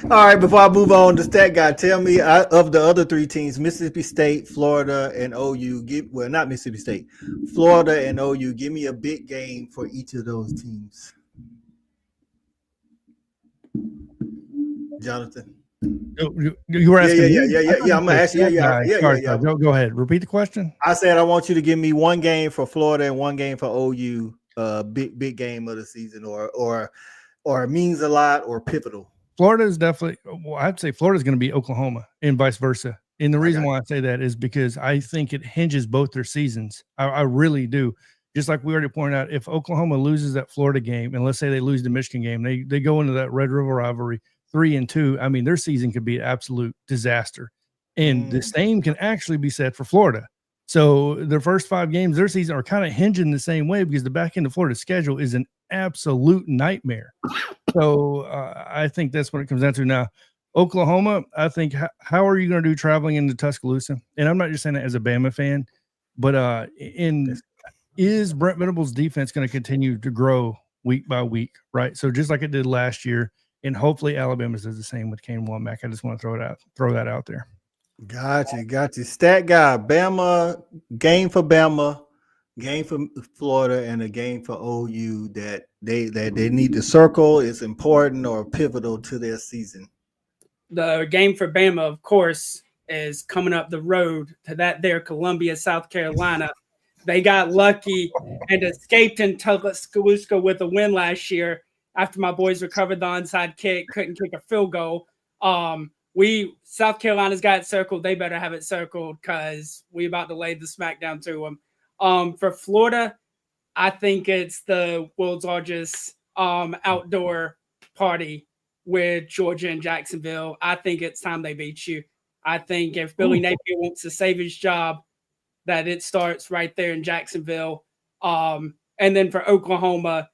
Speaker 2: All right, before I move on to Stat Guy, tell me of the other three teams, Mississippi State, Florida, and OU. Not Mississippi State, Florida and OU. Give me a big game for each of those teams. Jonathan.
Speaker 1: You were asking.
Speaker 2: Yeah. I'm gonna ask you. Yeah.
Speaker 1: Go ahead. Repeat the question.
Speaker 2: I said I want you to give me one game for Florida and one game for OU. Big game of the season, or means a lot, or pivotal.
Speaker 1: Florida is definitely. Well, I'd say Florida is going to be Oklahoma, and vice versa. And the reason why I say that is because I think it hinges both their seasons. I really do. Just like we already pointed out, if Oklahoma loses that Florida game, and let's say they lose the Michigan game, they go into that Red River rivalry 3-2. I mean, their season could be an absolute disaster. And the same can actually be said for Florida. So the first 5 games, their season are kind of hinging the same way, because the back end of Florida's schedule is an absolute nightmare. So I think that's what it comes down to. Now, Oklahoma, I think, how are you going to do traveling into Tuscaloosa? And I'm not just saying that as a Bama fan, but is Brent Venables' defense going to continue to grow week by week, right? So just like it did last year, and hopefully Alabama does the same with Kane Womack. I just want to throw that out there.
Speaker 2: Gotcha. Stat Guy, Bama, game for Bama, game for Florida, and a game for OU that they need to circle. It's important or pivotal to their season.
Speaker 5: The game for Bama, of course, is coming up the road to that there Columbia, South Carolina. They got lucky and escaped in Tuscaloosa with a win last year after my boys recovered the onside kick, couldn't kick a field goal. South Carolina's got it circled. They better have it circled, because we about to lay the smackdown to them. For Florida, I think it's the world's largest outdoor party with Georgia and Jacksonville. I think it's time they beat you. I think if Billy Napier wants to save his job, that it starts right there in Jacksonville. And then for Oklahoma,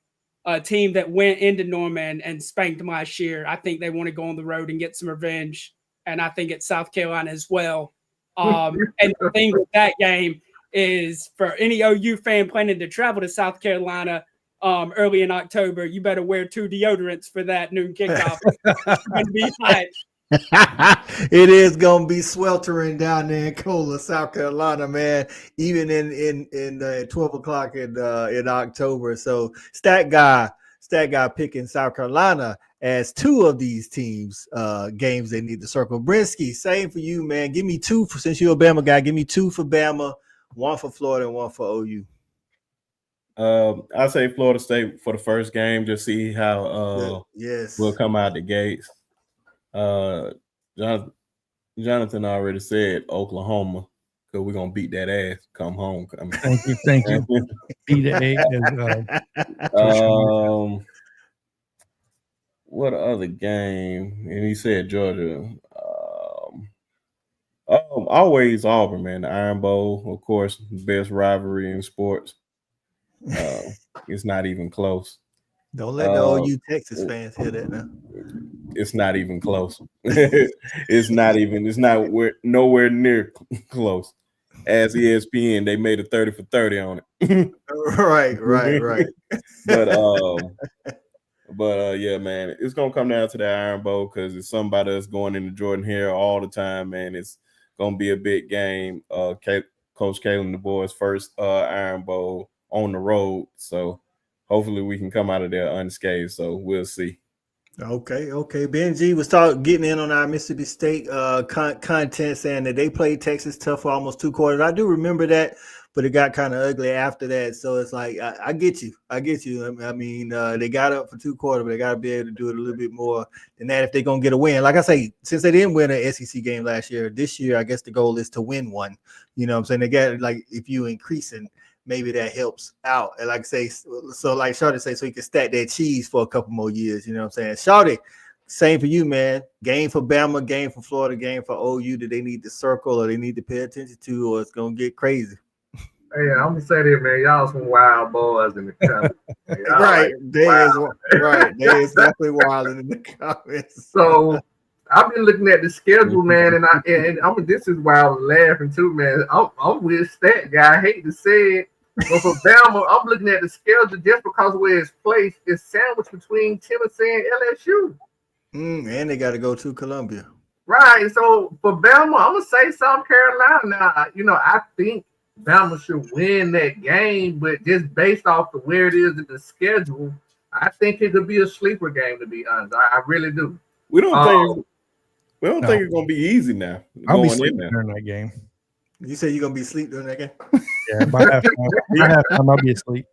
Speaker 5: a team that went into Norman and spanked them last year, I think they want to go on the road and get some revenge. And I think it's South Carolina as well. And the thing with that game is, for any OU fan planning to travel to South Carolina early in October, you better wear 2 deodorants for that noon kickoff. It's going to be hot.
Speaker 2: It is gonna be sweltering down there in Cola, South Carolina, man. Even in 12 o'clock in October. So Stat Guy picking South Carolina as 2 of these teams games they need to circle. Brinsky, same for you, man. Give me 2 since you're a Bama guy. Give me 2 for Bama, 1 for Florida, and 1 for OU.
Speaker 6: I'll say Florida State for the first game, just see how we'll come out the gates. Jonathan already said Oklahoma, because we're gonna beat that ass come home. I mean,
Speaker 1: thank you. Beat
Speaker 6: what other game? And he said Georgia. Always Auburn, man. The Iron Bowl, of course, best rivalry in sports. It's not even close.
Speaker 2: Don't let the OU Texas fans hear that now.
Speaker 6: It's not even close. It's nowhere near close. As ESPN, they made a 30 for 30 on it.
Speaker 2: Right.
Speaker 6: But yeah, man, it's gonna come down to the Iron Bowl because it's somebody that's going into Jordan Hare all the time, man. It's gonna be a big game. Coach Kalen and the boys' first Iron Bowl on the road, so hopefully we can come out of there unscathed. So we'll see.
Speaker 2: Okay. Benji was getting in on our Mississippi State content, saying that they played Texas tough for almost 2 quarters. I do remember that, but it got kind of ugly after that. So it's like I get you. I mean, they got up for 2 quarters, but they got to be able to do it a little bit more than that if they're gonna get a win. Like I say, since they didn't win an SEC game last year, this year I guess the goal is to win one. You know what I'm saying? They got, like, if you increasing, maybe that helps out. And like I say, so like Shawty say, so you can stack that cheese for a couple more years. You know what I'm saying? Shawty, same for you, man. Game for Bama, game for Florida, game for OU that they need to circle or they need to pay attention to, or it's gonna get crazy.
Speaker 7: Hey, I'm gonna say this, man. Y'all some wild boys in the comments.
Speaker 2: Right. There is definitely wild in the comments.
Speaker 7: So I've been looking at the schedule, man, and this is why I was laughing too, man. I'm with Stat guy. I hate to say it, but for Bama, I'm looking at the schedule just because of where it's placed. It's sandwiched between Tennessee and LSU.
Speaker 2: And they got to go to Columbia.
Speaker 7: Right. So for Bama, I'm gonna say South Carolina. Now, you know, I think Bama should win that game, but just based off of where it is in the schedule, I think it could be a sleeper game, to be honest. I really do.
Speaker 6: We don't think it's gonna be easy now.
Speaker 1: I'll be sleeping during that game.
Speaker 2: You say you're gonna be asleep during that game?
Speaker 1: Yeah, by halftime I'll be asleep.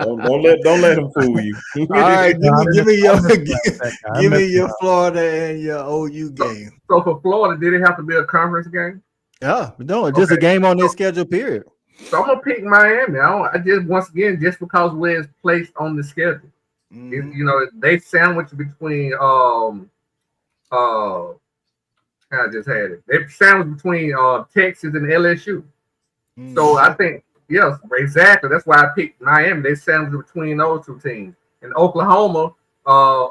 Speaker 6: Don't let him fool you.
Speaker 2: All right, give me your Florida and your OU game.
Speaker 7: So for Florida, did it have to be a conference game?
Speaker 2: Yeah, no, just a game on this schedule, period.
Speaker 7: So I'm gonna pick Miami. I just, once again, just because where it's placed on the schedule. You know, they sandwich between I just had it. They sandwich between Texas and LSU. So I think, yes, exactly. That's why I picked Miami. They sandwich between those two teams. And Oklahoma,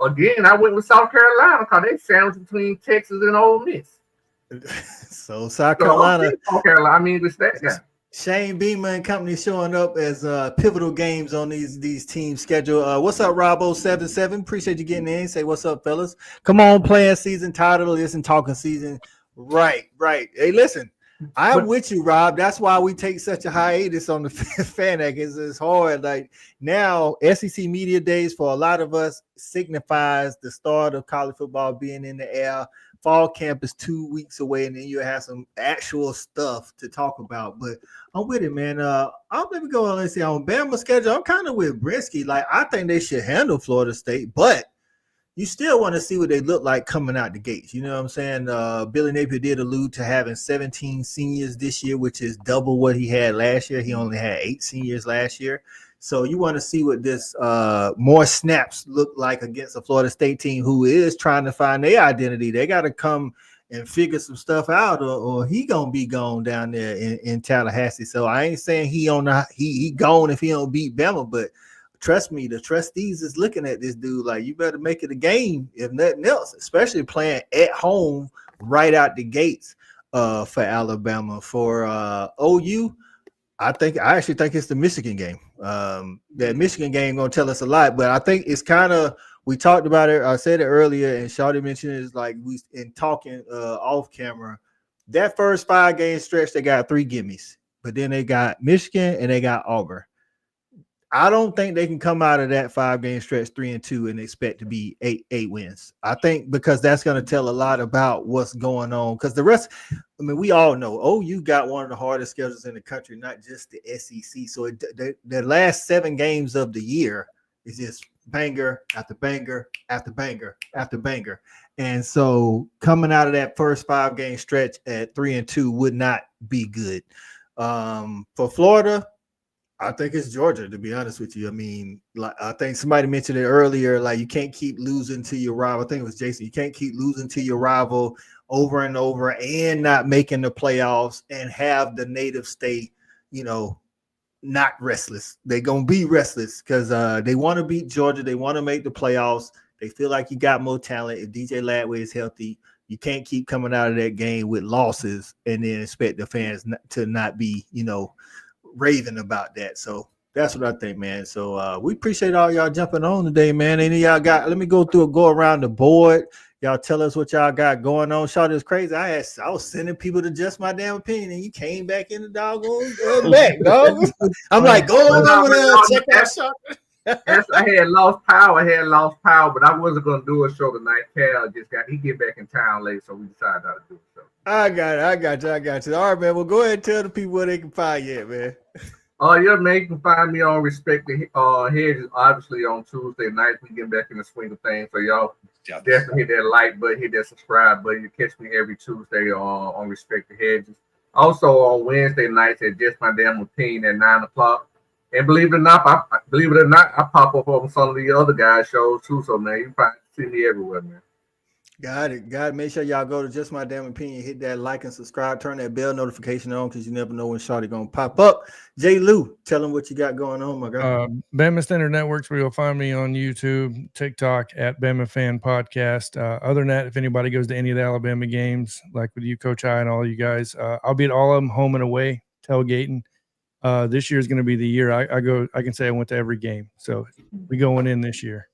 Speaker 7: again, I went with South Carolina because they sandwich between Texas and Ole Miss.
Speaker 2: So South Carolina.
Speaker 7: I mean, with that guy.
Speaker 2: Shane Beamer and company showing up as pivotal games on these teams schedule. What's up, Robo77? Appreciate you getting in. Say what's up, fellas. Come on, playing season, tired of this and talking season. Right. Hey, listen, I'm with you, Rob. That's why we take such a hiatus on the fan egg. It's hard. Like now, SEC Media Days for a lot of us signifies the start of college football being in the air. Fall camp is 2 weeks away, and then you'll have some actual stuff to talk about. But I'm with it, man. I'll maybe go on and see on Bama schedule. I'm kind of with Brisky. Like, I think they should handle Florida State, but you still want to see what they look like coming out the gates. You know what I'm saying? Billy Napier did allude to having 17 seniors this year, which is double what he had last year. He only had 8 seniors last year. So you want to see what this more snaps look like against a Florida State team who is trying to find their identity. They got to come and figure some stuff out, or he gonna be gone down there in Tallahassee. So I ain't saying he gone if he don't beat Bama, but trust me, the trustees is looking at this dude like, you better make it a game if nothing else, especially playing at home right out the gates for Alabama. For OU, I actually think it's the Michigan game. That Michigan game gonna tell us a lot, but I think it's kind of, we talked about it. I said it earlier, and Shawty mentioned it, is like we in talking off camera. That first 5-game stretch, they got 3 gimmies, but then they got Michigan and they got Auburn. I don't think they can come out of that 5-game stretch 3-2 and expect to be 8 wins. I think because that's going to tell a lot about what's going on. Because the rest, I mean, we all know, OU got one of the hardest schedules in the country, not just the SEC. So the last 7 games of the year is just banger after banger after banger after banger. And so coming out of that first 5-game stretch at 3-2 would not be good. For Florida, I think it's Georgia, to be honest with you. I mean, like, I think somebody mentioned it earlier, like you can't keep losing to your rival. I think it was Jason. You can't keep losing to your rival over and over and not making the playoffs and have the native state, not restless. They're going to be restless because they want to beat Georgia. They want to make the playoffs. They feel like you got more talent. If DJ Ladway is healthy, you can't keep coming out of that game with losses and then expect the fans to not be, raving about that. So That's what I think, man. So we appreciate all y'all jumping on today, man. Any y'all got? Let me go around the board. Y'all tell us what y'all got going on. Shot is crazy. I was sending people to Just My Damn Opinion, and you came back in the doggone back, dog. I'm like, go over there, check out Shot.
Speaker 7: Yes, I had lost power, but I wasn't gonna do a show tonight. Cal he get back in town late, so we decided not to do a show.
Speaker 2: I got you. All right, man. Well, go ahead and tell the people where they can find you at, man.
Speaker 7: Yeah, man, you can find me on Respect the Hedges, obviously on Tuesday nights. We get back in the swing of things, so y'all definitely hit that like button, hit that subscribe button. You catch me every Tuesday on Respect the Hedges. Also on Wednesday nights at Just My Damn Opinion at 9:00. And believe it or not, I pop up on some of the other guys' shows too. So man, you probably see me everywhere, man.
Speaker 2: Got it. Make sure y'all go to Just My Damn Opinion, hit that like and subscribe, turn that bell notification on because you never know when Shawty gonna pop up. J. Lou, tell them what you got going on, my guy.
Speaker 1: Bama Standard Networks, where you'll find me on YouTube, TikTok at Bama Fan Podcast. Other than that, if anybody goes to any of the Alabama games, like with you, Coach I, and all you guys, I'll be at all of them, home and away, tailgating. This year is going to be the year I can say I went to every game. So we going in this year.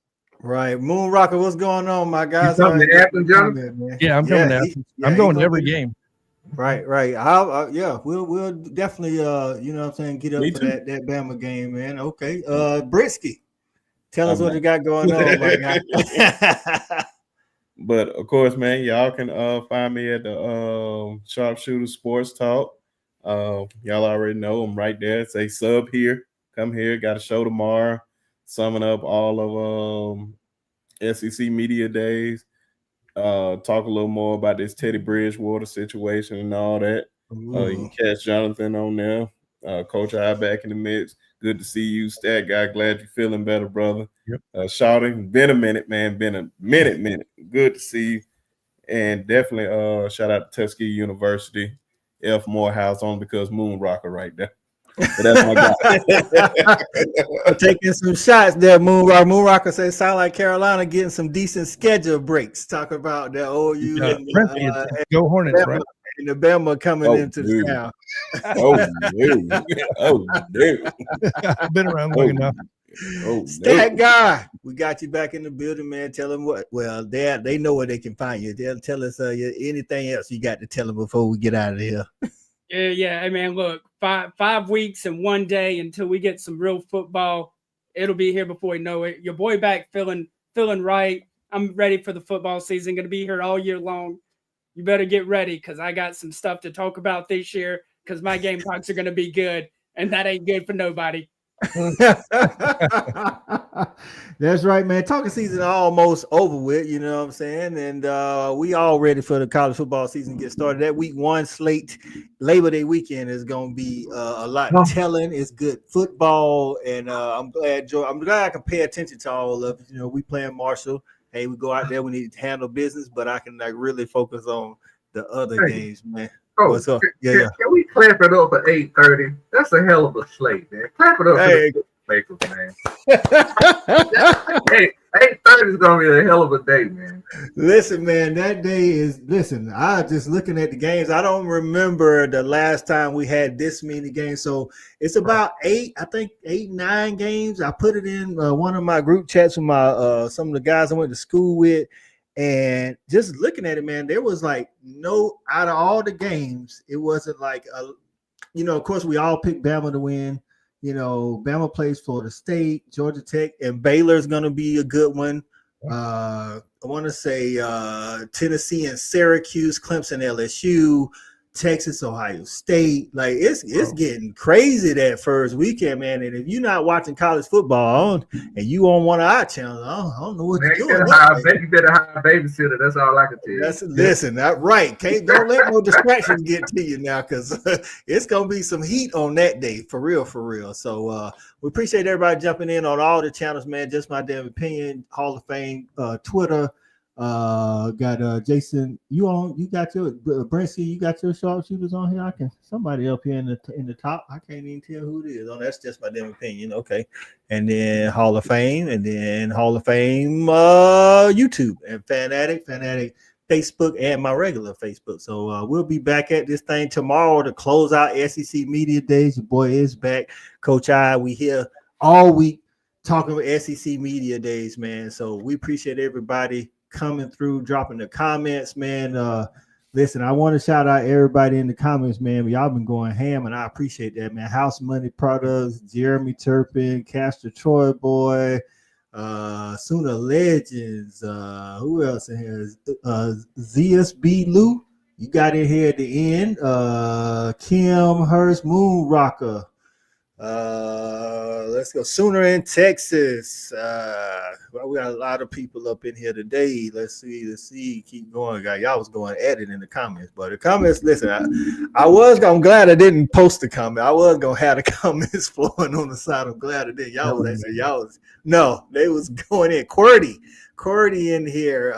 Speaker 2: Right. Moon Rocker, what's going on, my guys?
Speaker 7: You coming to Athens, Jonathan?
Speaker 1: Yeah, I'm coming to Athens. I'm going to every game.
Speaker 2: Right. We'll definitely you know what I'm saying, get up for that Bama game, man. Okay. Britsky, tell us what you got going on, my guy.
Speaker 6: But of course, man, y'all can find me at the Sharpshooter Sports Talk. Y'all already know I'm right there. Say sub here, come here. Got a show tomorrow, summing up all of SEC media days. Talk a little more about this Teddy Bridgewater situation and all that. You can catch Jonathan on there. Coach I back in the mix. Good to see you, Stat Guy. Glad you're feeling better, brother.
Speaker 1: Yep.
Speaker 6: Shouty, been a minute, man. Been a minute. Good to see you. And definitely shout out to Tuskegee University, F. Morehouse, on because Moon Rocker right there. But that's my guy.
Speaker 2: Taking some shots there, Moon Rocker. Moon Rocker says sound like Carolina getting some decent schedule breaks. Talking about the OU and
Speaker 1: Go Hornets,
Speaker 2: Bama,
Speaker 1: right?
Speaker 2: And the Bama coming into the town.
Speaker 6: I've
Speaker 1: been around long enough.
Speaker 2: Stat Guy, we got you back in the building, man. Tell them what. Well, they know where they can find you. They'll tell us anything else you got to tell them before we get out of here.
Speaker 5: Yeah. Hey, man, look, 5 weeks and 1 day until we get some real football. It'll be here before we know it. Your boy back feeling right. I'm ready for the football season. Going to be here all year long. You better get ready because I got some stuff to talk about this year because my Gamecocks are going to be good, and that ain't good for nobody.
Speaker 2: That's right, man. Talking season almost over with, you know what I'm saying? And we all ready for the college football season to get started. That week 1 slate, Labor Day weekend, is going to be a lot telling. It's good football, and I'm glad I can pay attention to all of it. You know, we playing Marshall. Hey, we go out there, we need to handle business, but I can really focus on the other games, man. What's up?
Speaker 7: Can we clap it up for 8:30? That's a hell of a slate, man. Clap it up for the Lakers, man. Hey, 8:30 is gonna be a hell of a day, man.
Speaker 2: Listen, man, that day is. Listen, I just looking at the games. I don't remember the last time we had this many games. So it's about 8, 9 games. I put it in one of my group chats with my some of the guys I went to school with. And just looking at it, man, there was like no out of all the games, it wasn't like of course we all picked Bama to win. You know, Bama plays Florida State, Georgia Tech, and Baylor's gonna be a good one. I want to say Tennessee and Syracuse, Clemson, LSU, Texas, Ohio State. Like it's getting crazy that first weekend, man. And if you're not watching college football and you on one of our channels, I don't know what to do.
Speaker 7: You better hire a babysitter. That's all I can tell you.
Speaker 2: Listen, that's right. Don't let no distractions get to you now, because it's gonna be some heat on that day, for real. So we appreciate everybody jumping in on all the channels, man. Just My Damn Opinion, Hall of Fame, Twitter. Got Jason, you got your Brent, you got your sharpshooters on here. Somebody up here in the top. I can't even tell who it is. Oh, that's Just My Damn Opinion. Okay. And then Hall of Fame, YouTube, and Fanatic Facebook and my regular Facebook. So we'll be back at this thing tomorrow to close out SEC Media Days. Your boy is back. Coach we here all week talking about SEC Media Days, man. So we appreciate everybody coming through, dropping the comments, man. Listen, I want to shout out everybody in the comments, man. Y'all been going ham, and I appreciate that, man. House Money Products, Jeremy Turpin, Castor Troy Boy, Sooner Legends, who else in here? ZSB Lou, you got in here at the end. Kim Hurst, Moon Rocker. Let's go. Sooner in Texas. Well, we got a lot of people up in here today. Let's see. Keep going, guys. Y'all was going at it in the comments, but the comments. Listen, I'm glad I didn't post the comment. I was gonna have the comments flowing on the side. I'm glad I did. No, they was going in. Qwerty in here.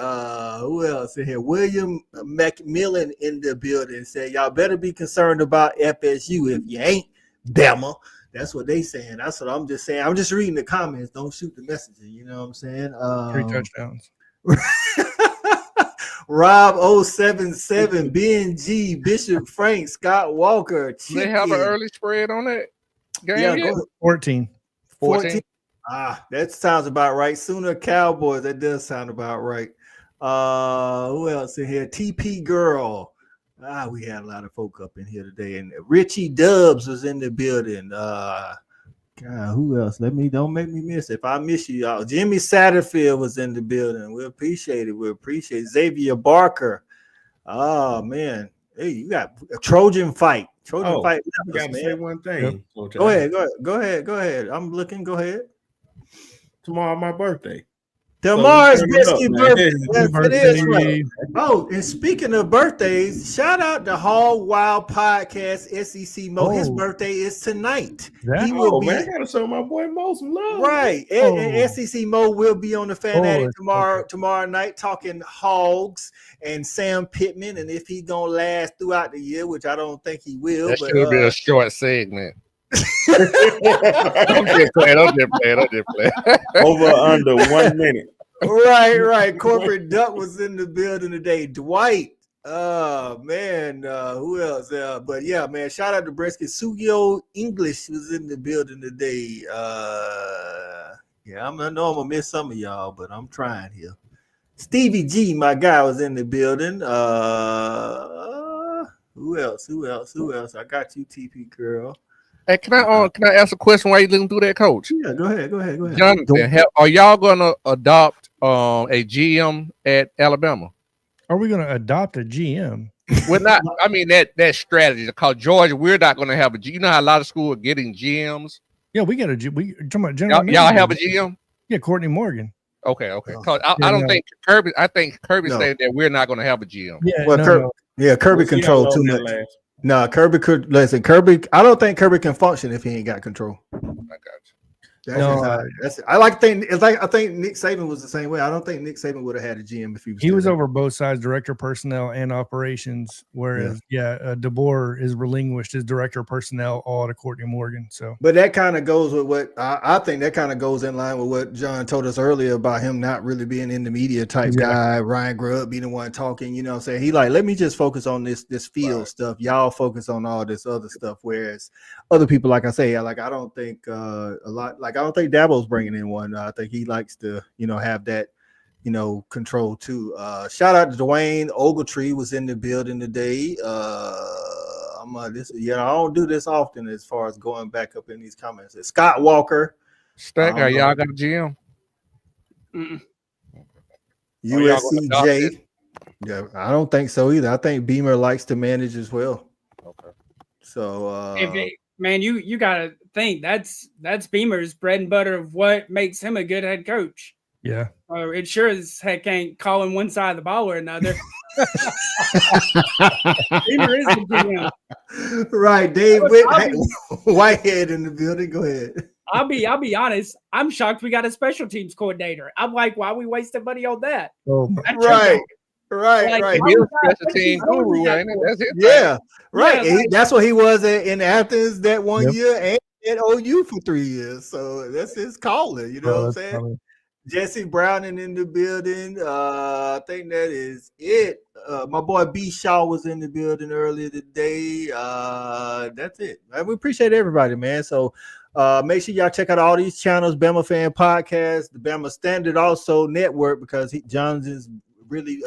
Speaker 2: Who else in here? William McMillan in the building said, y'all better be concerned about FSU. If you ain't, Bama. That's what they saying. That's what I'm just saying. I'm just reading the comments. Don't shoot the messages. You know what I'm saying?
Speaker 1: 3 touchdowns.
Speaker 2: Rob 077, BNG, Bishop Frank, Scott Walker.
Speaker 3: Do they have an early spread on that game?
Speaker 2: Yeah,
Speaker 3: yet?
Speaker 1: 14.
Speaker 2: That sounds about right. Sooner Cowboys. That does sound about right. Who else in here? TP Girl. We had a lot of folk up in here today, and Richie Dubs was in the building. God, who else? Don't make me miss it. If I miss you, y'all. Jimmy Satterfield was in the building. We appreciate it. We appreciate Xavier Barker. Oh man, hey, you got a Trojan Fight. Trojan Fight.
Speaker 6: I gotta say one thing.
Speaker 2: Yep. Go ahead. I'm looking. Go ahead.
Speaker 6: Tomorrow, my birthday.
Speaker 2: Tomorrow's Brisky birthday. It is right. Oh, and speaking of birthdays, shout out to Hog Wild Podcast, SEC Mo. His birthday is tonight. He will be.
Speaker 6: Man, I gotta show my boy Mo some love.
Speaker 2: Right. And SEC Mo will be on the Fan Addict tomorrow night talking hogs and Sam Pittman, and if he's gonna last throughout the year, which I don't think he will.
Speaker 3: That should be a short segment. Don't get play.
Speaker 6: Over under 1 minute.
Speaker 2: Right. Corporate Duck was in the building today. Dwight. Man. Who else? But yeah, man. Shout out to Brisket. Sugio English was in the building today. Yeah, I know I'm gonna miss some of y'all, but I'm trying here. Stevie G, my guy, was in the building. Who else? I got you, TP girl.
Speaker 3: Hey, can I ask a question while you looking through that, Coach?
Speaker 2: Yeah, go ahead.
Speaker 3: Jonathan, are y'all gonna adopt a GM at Alabama?
Speaker 1: Are we gonna adopt a GM?
Speaker 3: We're not. I mean that strategy. Because Georgia, we're not gonna have a GM. You know how a lot of schools are getting GMs.
Speaker 1: Yeah, we got a GM. We talking about general.
Speaker 3: Y'all have a GM?
Speaker 1: Yeah, Courtney Morgan.
Speaker 3: Okay. Because I don't think Kirby. I think Kirby said that we're not gonna have a GM.
Speaker 2: Yeah, Kirby controlled too much. No, Kirby could listen. Kirby, I don't think Kirby can function if he ain't got control.
Speaker 3: I got you.
Speaker 2: I like to think it's like I think Nick Saban was the same way. I don't think Nick Saban would have had a GM if
Speaker 1: he was over both sides, director of personnel and operations. Whereas, DeBoer is relinquished as director of personnel all to Courtney Morgan. So,
Speaker 2: but that kind of goes with what I think. That kind of goes in line with what John told us earlier about him not really being in the media type guy. Ryan Grubb being the one talking. You know, what I'm saying he let me just focus on this field stuff. Y'all focus on all this other stuff. Whereas other people, like I say, I don't think a lot. I don't think Dabo's bringing in one. I think he likes to, have that, control too. Shout out to Dwayne Ogletree was in the building today. I don't do this often as far as going back up in these comments. It's Scott Walker.
Speaker 3: Stacker, y'all got a GM?
Speaker 2: USCJ. Yeah, I don't think so either. I think Beamer likes to manage as well.
Speaker 3: Okay.
Speaker 2: So
Speaker 5: man, you gotta think that's Beamer's bread and butter of what makes him a good head coach.
Speaker 1: Yeah.
Speaker 5: It sure as heck ain't calling one side of the ball or another. Beamer is the GM.
Speaker 2: Right, Dave Whitehead in the building. Go ahead.
Speaker 5: I'll be honest. I'm shocked we got a special teams coordinator. I'm like, why we wasting money on that?
Speaker 2: Oh, right.
Speaker 3: He's a special team guru, ain't it? That's it.
Speaker 2: Yeah, right. Yeah, that's what he was in Athens that one year and at OU for 3 years. So that's his calling. You know what I'm saying? Funny. Jesse Browning in the building. I think that is it. My boy B Shaw was in the building earlier today. That's it. We appreciate everybody, man. So make sure y'all check out all these channels, Bama Fan Podcast, the Bama Standard also network, because John's is really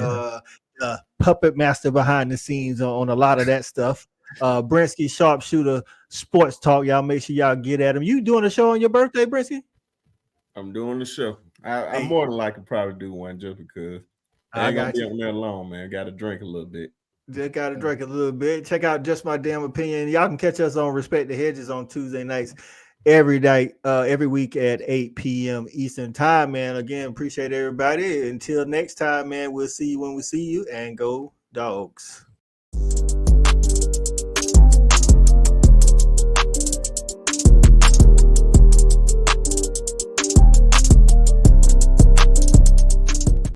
Speaker 2: puppet master behind the scenes on a lot of that stuff. Brinsky Sharpshooter Sports Talk. Y'all make sure y'all get at him. You doing a show on your birthday, Brinsky?
Speaker 6: I'm doing the show. I more than likely probably do one just because I ain't gonna be on there alone, man. Got to drink a little bit.
Speaker 2: Just got to drink a little bit. Check out Just My Damn Opinion. Y'all can catch us on Respect the Hedges on Tuesday nights, every night, every week at 8 p.m. Eastern time, man. Again, appreciate everybody. Until next time, man, we'll see you when we see you, and go Dogs.